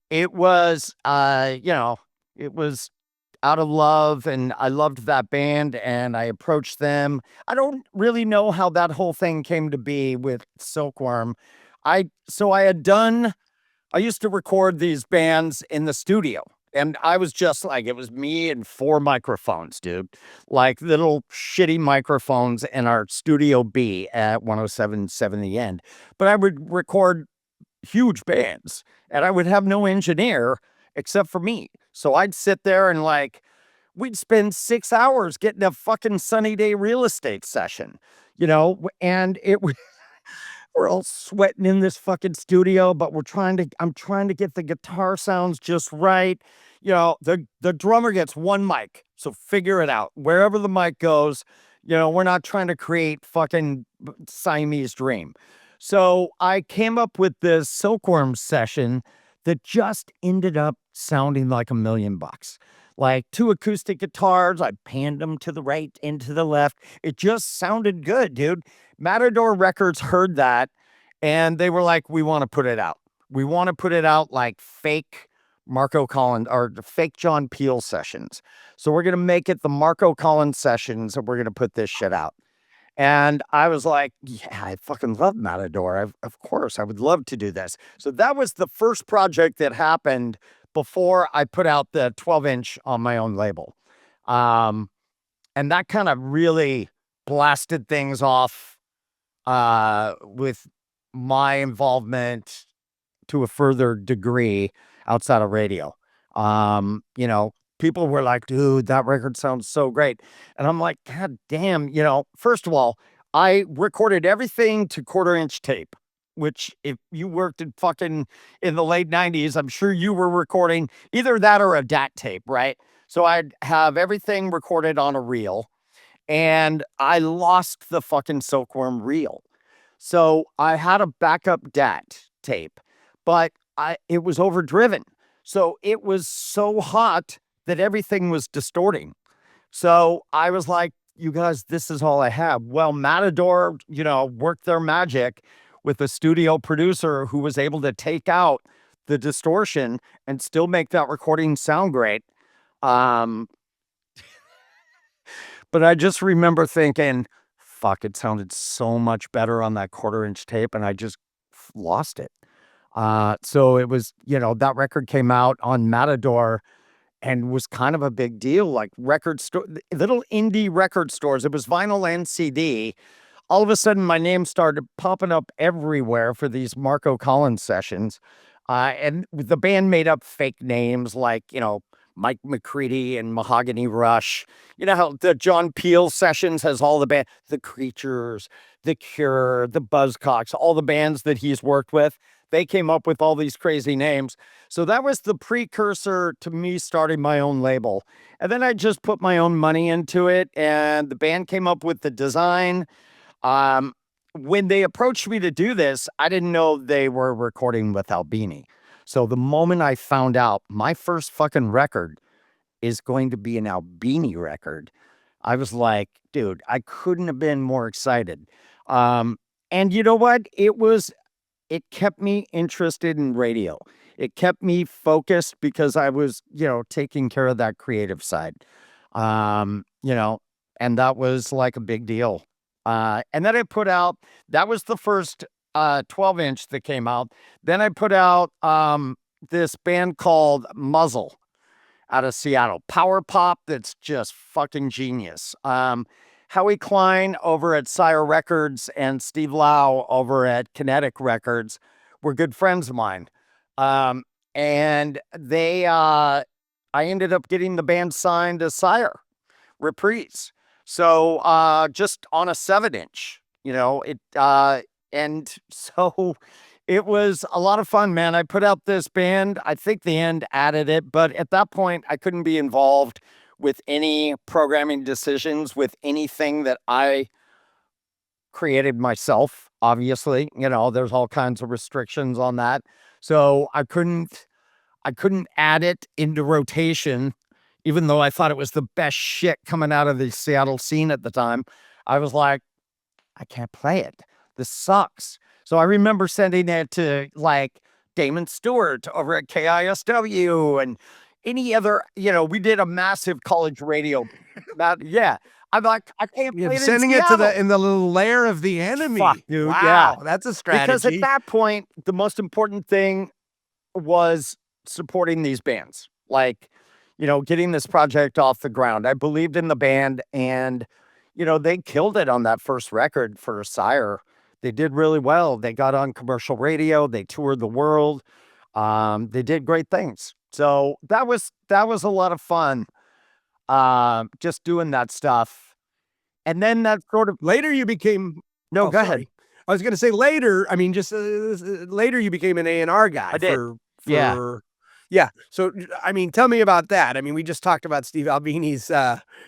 It was, it was out of love, and I loved that band, and I approached them. I don't really know how that whole thing came to be with Silkworm. I used to record these bands in the studio, and I was just like, it was me and 4 microphones, dude, like little shitty microphones in our Studio B at 107.7 The End. But I would record huge bands, and I would have no engineer except for me. So I'd sit there and we'd spend 6 hours getting a fucking Sunny Day real estate session, and we're all sweating in this fucking studio, but I'm trying to get the guitar sounds just right. The drummer gets 1 mic, so figure it out. Wherever the mic goes, We're not trying to create fucking Siamese dream. So I came up with this Silkworm session that just ended up sounding like $1,000,000. Like 2 acoustic guitars, I panned them to the right and to the left. It just sounded good, dude. Matador Records heard that and they were like, we want to put it out. We want to put it out like fake Marco Collins or fake John Peel sessions. So we're going to make it the Marco Collins sessions and we're going to put this shit out. And I was like, yeah, I fucking love Matador. Of course, I would love to do this. So that was the first project that happened before I put out the 12-inch on my own label. And that kind of really blasted things off with my involvement to a further degree outside of radio. People were like, dude, that record sounds so great. And I'm like, God damn, first of all, I recorded everything to 1/4-inch tape, which if you worked in the late 90s, I'm sure you were recording either that or a DAT tape, right? So I'd have everything recorded on a reel and I lost the fucking Silkworm reel. So I had a backup DAT tape, but it was overdriven. So it was so hot that everything was distorting. So I was like, you guys, this is all I have. Well, Matador, worked their magic with a studio producer who was able to take out the distortion and still make that recording sound great. But I just remember thinking, fuck, it sounded so much better on that 1/4-inch tape, and I just lost it. So it was, that record came out on Matador and was kind of a big deal, like little indie record stores. It was vinyl and CD. All of a sudden, my name started popping up everywhere for these Marco Collins sessions. And the band made up fake names like, Mike McCready and Mahogany Rush. You know how the John Peel sessions has all the band, The Creatures, The Cure, the Buzzcocks, all the bands that he's worked with. They came up with all these crazy names. So that was the precursor to me starting my own label. And then I just put my own money into it and the band came up with the design. When they approached me to do this, I didn't know they were recording with Albini. So the moment I found out my first fucking record is going to be an Albini record, I was like, dude, I couldn't have been more excited. And you know what? It kept me interested in radio. It kept me focused because I was, taking care of that creative side. And that was like a big deal. And then that was the first 12-inch that came out. Then I put out this band called Muzzle out of Seattle. Power pop that's just fucking genius. Howie Klein over at Sire Records and Steve Lau over at Kinetic Records were good friends of mine. And I ended up getting the band signed to Sire Reprise. So just on a 7-inch, and so it was a lot of fun, man. I put out this band. I think the end added it, but at that point I couldn't be involved with any programming decisions with anything that I created myself. Obviously, there's all kinds of restrictions on that. So I couldn't add it into rotation, even though I thought it was the best shit coming out of the Seattle scene at the time. I was like, I can't play it. This sucks. So I remember sending it to like Damon Stewart over at KISW and any other, we did a massive college radio. Yeah. I'm like, I can't play it sending in it to Seattle. in the little lair of the enemy. Fuck, dude. Wow, Yeah. that's a strategy. Because at that point, the most important thing was supporting these bands. Like, getting this project off the ground. I believed in the band and, they killed it on that first record for Sire. They did really well. They got on commercial radio. They toured the world. They did great things. So that was a lot of fun. Just doing that stuff. And then that sort of later you became go ahead. I was going to say later. I mean, just later you became an A&R guy. I did. For Yeah. So, I mean, tell me about that. I mean, we just talked about Steve Albini's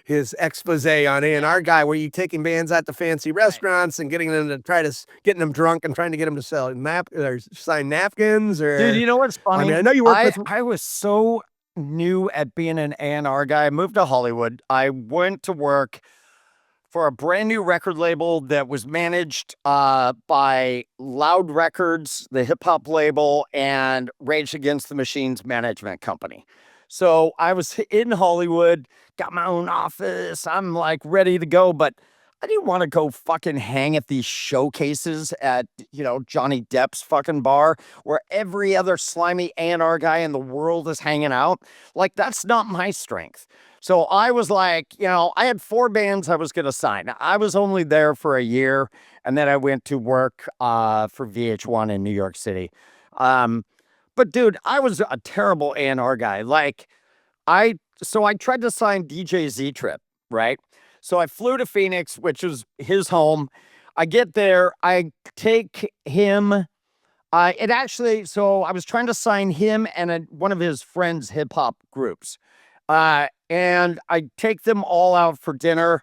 his expose on A&R Guy, where you taking bands out to fancy restaurants and getting them to getting them drunk and trying to get them to sell or sign napkins Dude, or. you know what's I mean, funny? I know you work with. I was so new at being an A&R guy. I moved to Hollywood. I went to work for a brand new record label that was managed by Loud Records, the hip hop label, and Rage Against the Machine's management company. So I was in Hollywood, got my own office. I'm like ready to go, but I didn't want to go fucking hang at these showcases at, Johnny Depp's fucking bar where every other slimy A&R guy in the world is hanging out. Like, that's not my strength. So I was like, I had 4 bands I was going to sign. I was only there for a year, and then I went to work for VH1 in New York City. But dude, I was a terrible A&R guy. Like, so I tried to sign DJ Z Trip, right? So I flew to Phoenix, which was his home. I get there, I take him. So I was trying to sign him and one of his friends' hip hop groups. And I take them all out for dinner,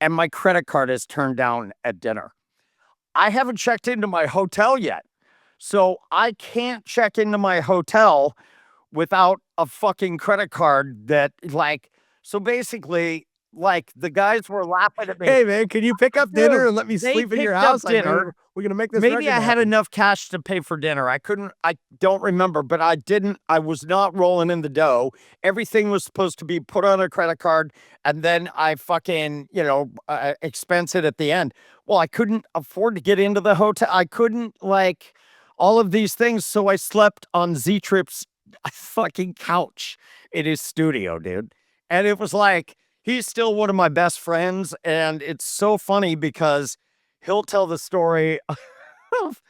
and my credit card is turned down at dinner. I haven't checked into my hotel yet. So I can't check into my hotel without a fucking credit card so basically, like, the guys were laughing at me. Hey man, can you pick up dinner Dude, and let me they sleep in your picked up house? dinner. We're gonna make this. Maybe record I had happen. enough cash to pay for dinner. I don't remember, but I was not rolling in the dough. Everything was supposed to be put on a credit card, and then I fucking, expense it at the end. Well, I couldn't afford to get into the hotel. I couldn't, all of these things. So I slept on Z Trip's fucking couch in his studio, dude. And it was like, he's still one of my best friends. And it's so funny because he'll tell the story of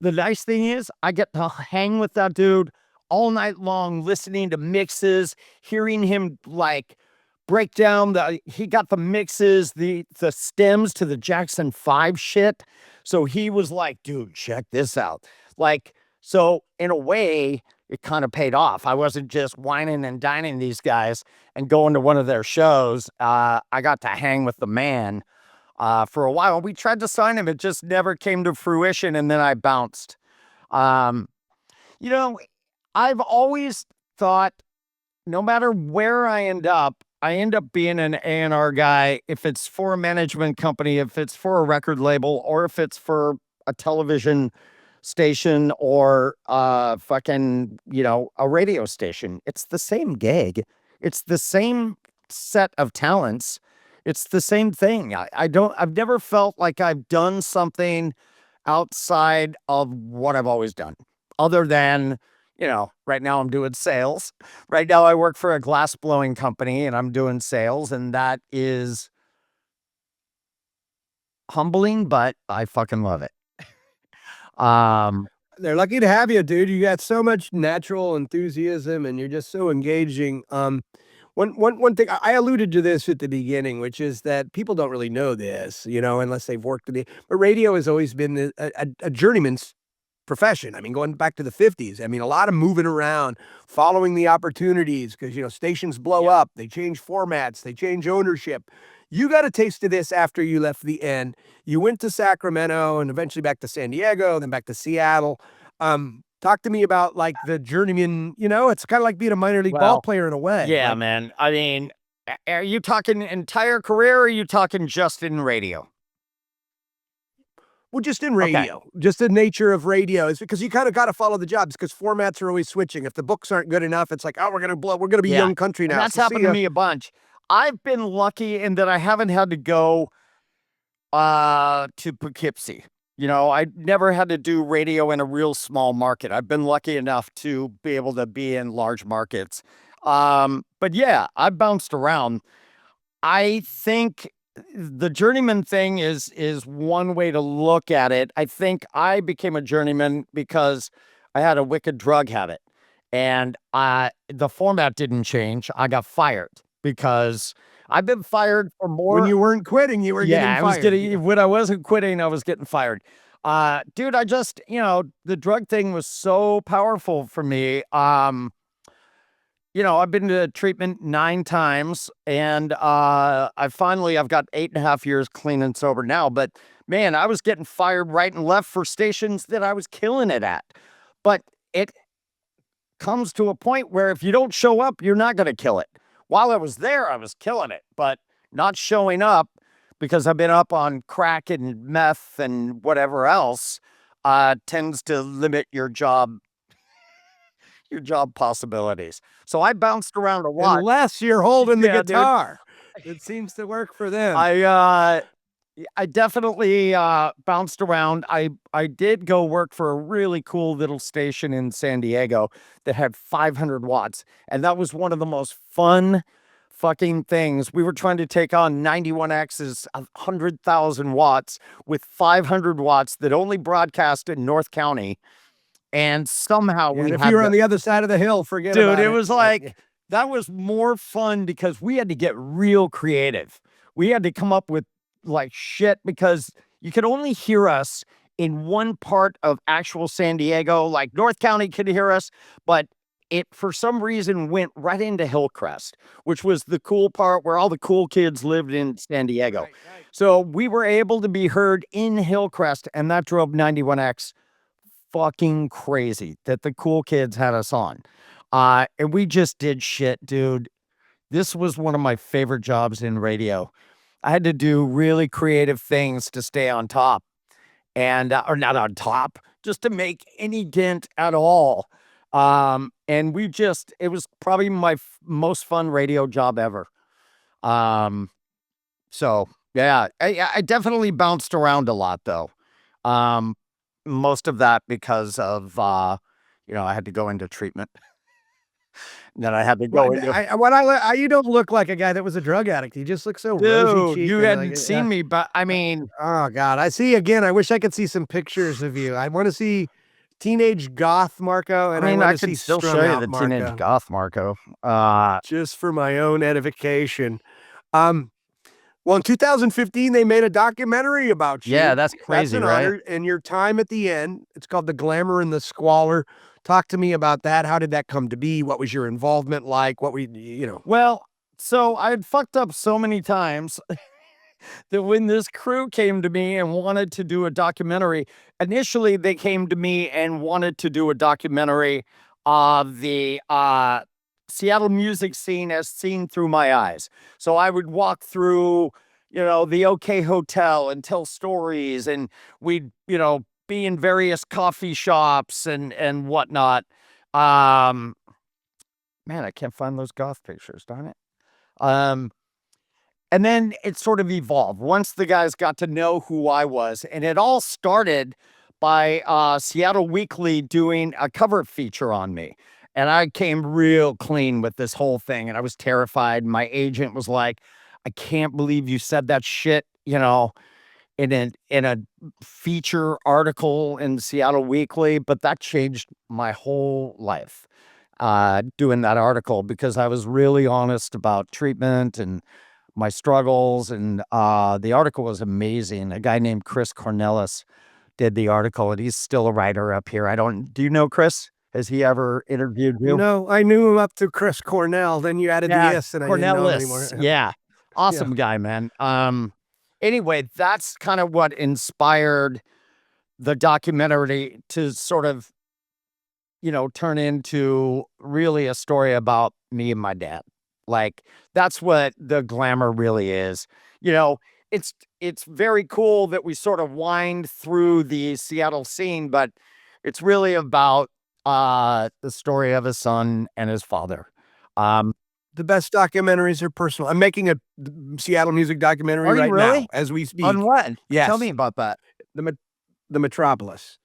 the nice thing is I get to hang with that dude all night long, listening to mixes, hearing him break down he got the mixes, the stems to the Jackson 5 shit. So he was like, dude, check this out. So in a way, it kind of paid off. I wasn't just whining and dining these guys and going to one of their shows. I got to hang with the man for a while. We tried to sign him. It just never came to fruition. And then I bounced. Um, you know, I've always thought no matter where I end up being an A&R guy. If it's for a management company, if it's for a record label, or if it's for a television station or a radio station, it's the same gig. It's the same set of talents. It's the same thing. I've never felt like I've done something outside of what I've always done, other than, right now I'm doing sales. Right now I work for a glass blowing company and I'm doing sales, and that is humbling, but I fucking love it. They're lucky to have you, dude. You got so much natural enthusiasm and you're just so engaging. One thing I alluded to this at the beginning, which is that people don't really know this, unless they've worked in but radio has always been a journeyman's profession. I mean, going back to the 50s, I mean, a lot of moving around, following the opportunities because, stations blow up, they change formats, they change ownership. You got a taste of this after you left the end. You went to Sacramento and eventually back to San Diego, then back to Seattle. Talk to me about the journeyman, it's kind of like being a minor league ball player in a way. Yeah, man. I mean, are you talking entire career or are you talking just in radio? Well, just in radio, just the nature of radio is because you kind of got to follow the jobs because formats are always switching. If the books aren't good enough, it's like, oh, we're going to be young country now. And that's happened to me a bunch. I've been lucky in that I haven't had to go to Poughkeepsie. I never had to do radio in a real small market. I've been lucky enough to be able to be in large markets. But yeah, I've bounced around. I think the journeyman thing is one way to look at it. I think I became a journeyman because I had a wicked drug habit, and the format didn't change. I got fired because I've been fired for more. When you weren't quitting, you were getting fired. When I wasn't quitting, I was getting fired. Dude, I just, the drug thing was so powerful for me. I've been to treatment 9 times, and I've got 8.5 years clean and sober now. But man, I was getting fired right and left for stations that I was killing it at. But it comes to a point where if you don't show up, you're not going to kill it. While I was there, I was killing it, but not showing up because I've been up on crack and meth and whatever else tends to limit your job possibilities. So I bounced around a lot. Unless you're holding the Yeah, dude. guitar. It seems to work for them. I definitely bounced around. I did go work for a really cool little station in San Diego that had 500 watts, and that was one of the most fun fucking things. We were trying to take on 91X's 100,000 watts with 500 watts that only broadcast in North County. And somehow and we if had you were on the other side of the hill, forget about it. Dude, it was like, that was more fun because we had to get real creative. We had to come up with like shit because you could only hear us in one part of actual San Diego. Like North County could hear us, but it for some reason went right into Hillcrest, which was the cool part where all the cool kids lived in San Diego. Right. So we were able to be heard in Hillcrest, and that drove 91X fucking crazy that the cool kids had us on. And we just did shit, dude. This was one of my favorite jobs in radio. I had to do really creative things to stay on top and, or not on top, just to make any dent at all. And it was probably my most fun radio job ever. So yeah, I definitely bounced around a lot though. Most of that because of, I had to go into treatment. Then I had to go into. You don't look like a guy that was a drug addict. You just look so Dude, rosy cheeked. you hadn't seen me, but I mean, oh God, I see again. I wish I could see some pictures of you. I want to see teenage goth Marco, and I want to can see still strung show you out the Marco, teenage goth Marco. just for my own edification. Well, in 2015, they made a documentary about you. Yeah, that's crazy, an right? honor. And your time at the end, it's called The Glamour and the Squalor. Talk to me about that. How did that come to be? What was your involvement like? Well, so I had fucked up so many times that when this crew came to me and wanted to do a documentary, initially they came to me and wanted to do a documentary of the Seattle music scene as seen through my eyes. So I would walk through, the OK Hotel and tell stories, and we'd, be in various coffee shops and whatnot. Man, I can't find those goth pictures, darn it. And then it sort of evolved once the guys got to know who I was. And it all started by Seattle Weekly doing a cover feature on me. And I came real clean with this whole thing. And I was terrified. My agent was like, I can't believe you said that shit, in a feature article in Seattle Weekly. But that changed my whole life, doing that article, because I was really honest about treatment and my struggles. And the article was amazing. A guy named Chris Cornelis did the article, and he's still a writer up here. Do you know Chris? Has he ever interviewed you? No, I knew him up to Chris Cornell. Then you added the S, and I didn't know him anymore. Cornelis. Yeah. Awesome guy, man. Anyway, that's kind of what inspired the documentary to sort of, turn into really a story about me and my dad. Like, that's what the glamour really is. It's very cool that we sort of wind through the Seattle scene, but it's really about the story of his son and his father. The best documentaries are personal. I'm making a Seattle music documentary Are you right really? now as we speak. On what? Yes. Tell me about that. The Metropolis,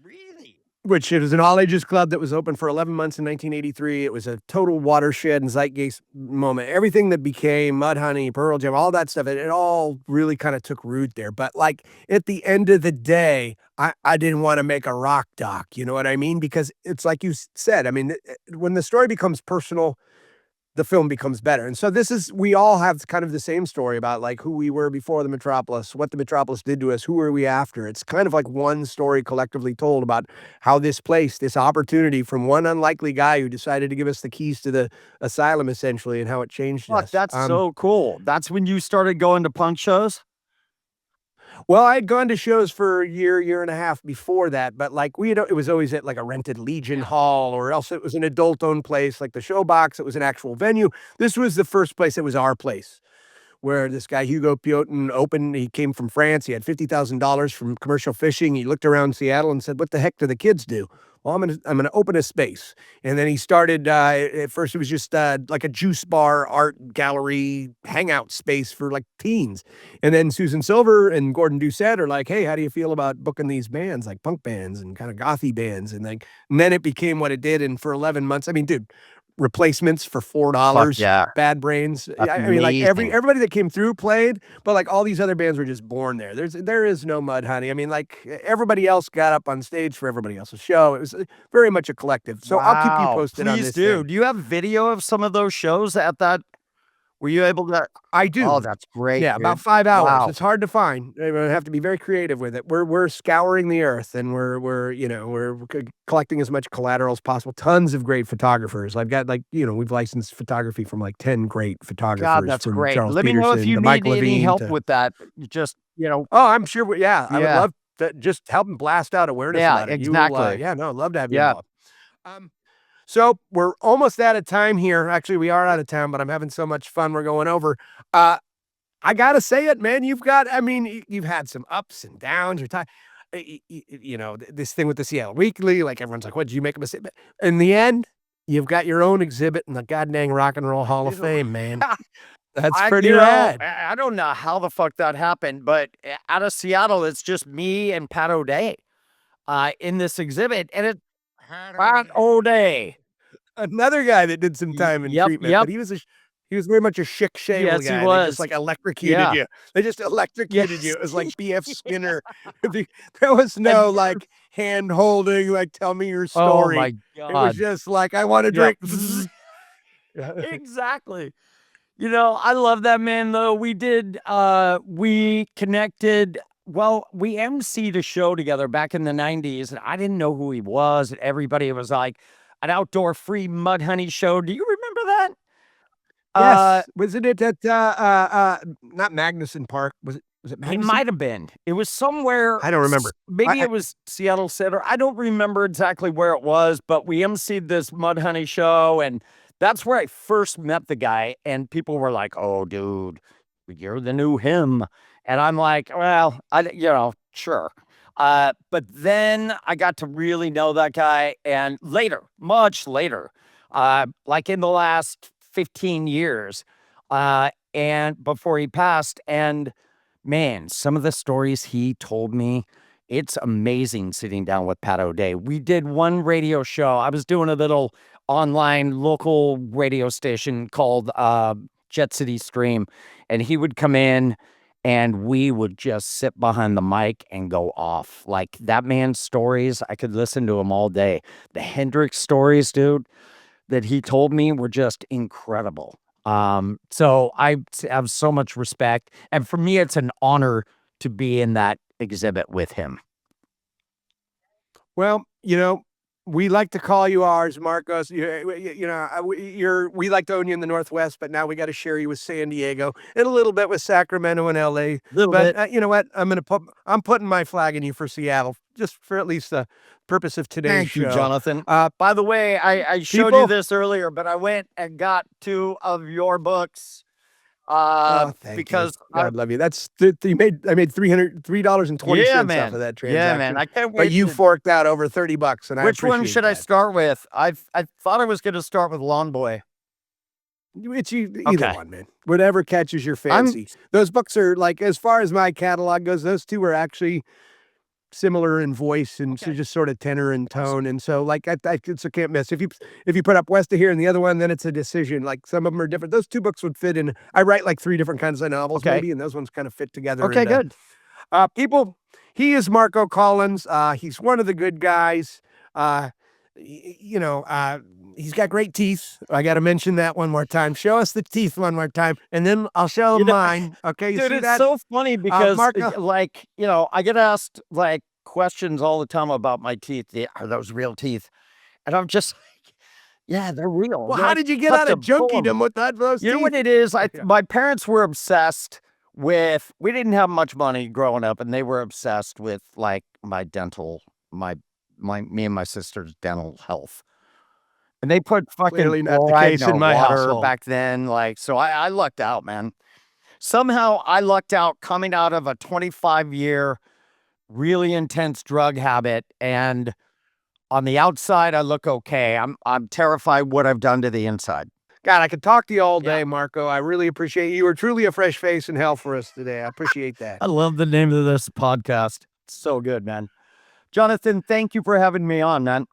Really? which it was an all-ages club that was open for 11 months in 1983. It was a total watershed and zeitgeist moment. Everything that became Mudhoney, Pearl Jam, all that stuff, it all really kind of took root there. But like at the end of the day, I didn't want to make a rock doc, you know what I mean? Because it's like you said, I mean, when the story becomes personal, the film becomes better. And so we all have kind of the same story about like who we were before the Metropolis, what the Metropolis did to us, who were we after. It's kind of like one story collectively told about how this place, this opportunity from one unlikely guy who decided to give us the keys to the asylum essentially, and how it changed Fuck, us. that's so cool. That's when you started going to punk shows? Well, I had gone to shows for a year and a half before that, but like it was always at like a rented Legion Hall, or else it was an adult owned place like the Showbox. It was an actual venue. This was the first place that was our place, where this guy Hugo Piotin opened. He came from France. He had $50,000 from commercial fishing. He looked around Seattle and said, "What the heck do the kids do?" Well, I'm gonna open a space. And then he started. At first, it was just like a juice bar, art gallery, hangout space for like teens. And then Susan Silver and Gordon Doucette are like, "Hey, how do you feel about booking these bands, like punk bands and kind of gothy bands?" And then it became what it did. And for 11 months, I mean, dude, replacements for $4, yeah. Bad Brains. That's I mean, like amazing. everybody that came through played, but like all these other bands were just born there. There is no Mudhoney. I mean, like everybody else got up on stage for everybody else's show. It was very much a collective. So I'll keep you Wow. posted on Please this do. thing. Do you have video of some of those shows at that? Were you able to? I Oh, do. that's great, Yeah, about dude. 5 hours. Wow. It's hard to find. I have to be very creative with it. We're scouring the earth, and we're collecting as much collateral as possible. Tons of great photographers. I've got we've licensed photography from like 10 great God, photographers, that's from great. Charles Let me know if Peterson you to need Mike any Levine help to. with that. Just, Oh, I'm sure. Yeah, I would yeah. love to just help and blast out awareness Yeah, about it. You will. exactly. Yeah, no, I'd love to have you Yeah. involved. Um, so we're almost out of time here. Actually, we are out of time, but I'm having so much fun. We're going over. I gotta say it, man. I mean, you've had some ups and downs. You're tired. This thing with the Seattle Weekly, like everyone's like, what did you make a mistake? But in the end, you've got your own exhibit in the goddamn Rock and Roll Hall of Fame, man. That's pretty rad. I don't know how the fuck that happened, but out of Seattle, it's just me and Pat O'Day in this exhibit, and it Pat O'Day. Another guy that did some time in Yep, treatment, yep. but he was very much a Schick Shavel Yes, he guy. They just was. like electrocuted Yeah. you. They just electrocuted you. Yes. It was like B.F. Skinner. There was no like hand holding, like tell me your Oh story. my It was God. just like I want to Yep. drink. Exactly. I love that man though. We connected. Well, we emceed a show together back in the 90s, and I didn't know who he was. And everybody was like an outdoor free Mudhoney show. Do you remember that? Yes, wasn't it at not Magnuson Park? Was it It Magnuson? might have been. It was somewhere. I don't remember. Maybe I it was Seattle Center. I don't remember exactly where it was, but we emceed this Mudhoney show, and that's where I first met the guy. And people were like, "Oh, dude, you're the new him," and I'm like, "Well, sure." But then I got to really know that guy, and later, much later, like in the last 15 years, and before he passed, and man, some of the stories he told me, it's amazing sitting down with Pat O'Day. We did one radio show. I was doing a little online local radio station called Jet City Stream, and he would come in and we would just sit behind the mic and go off. Like that man's stories, I could listen to him all day. The Hendrix stories, dude, that he told me were just incredible. So I have so much respect, and for me, it's an honor to be in that exhibit with him. Well, we like to call you ours, Marcos. We like to own you in the Northwest, but now we got to share you with San Diego and a little bit with Sacramento and LA. Little But bit. you know what? I'm putting my flag in you for Seattle, just for at least the purpose of today's Thank show. you, Jonathan. Uh, By the way, I showed people- you this earlier, but I went and got 2 of your books. Thank Because you. God love you. That's I made $3.20 yeah, off man. of that transaction. Yeah, man. I can't wait. But you forked out over $30, and Which I one appreciate should I that. start with? I thought I was going to start with Lawn Boy. It's either Okay. one, man. Whatever catches your fancy. Those books are like, as far as my catalog goes, those two are actually similar in voice and so just sort of tenor and tone. And so like I it's a can't miss. If you put up West of Here and the other one, then it's a decision. Like some of them are different. Those 2 books would fit in. I write like 3 different kinds of novels, Okay. maybe, and those ones kind of fit together. Okay, And, good. people, he is Marco Collins. He's one of the good guys. He's got great teeth. I got to mention that one more time. Show us the teeth one more time, and then I'll show You know, mine. Okay, you dude, see it's that? so funny because, Marco? I get asked like questions all the time about my teeth. Are those real teeth? And I'm just like, yeah, they're real. Well, They're how like did you get cut out to of pull 'em. junkiedom with those You know teeth? what it is? Yeah. My parents were obsessed with. We didn't have much money growing up, and they were obsessed with like my dental, my me and my sister's dental health. And they put fucking Clearly not the fluoride in case our in my water household. back then. Like, so I lucked out, man. Somehow I lucked out coming out of a 25-year, really intense drug habit. And on the outside, I look okay. I'm terrified what I've done to the inside. God, I could talk to you all Yeah. day, Marco. I really appreciate you. You were truly a fresh face in hell for us today. I appreciate that. I love the name of this podcast. It's so good, man. Jonathan, thank you for having me on, man.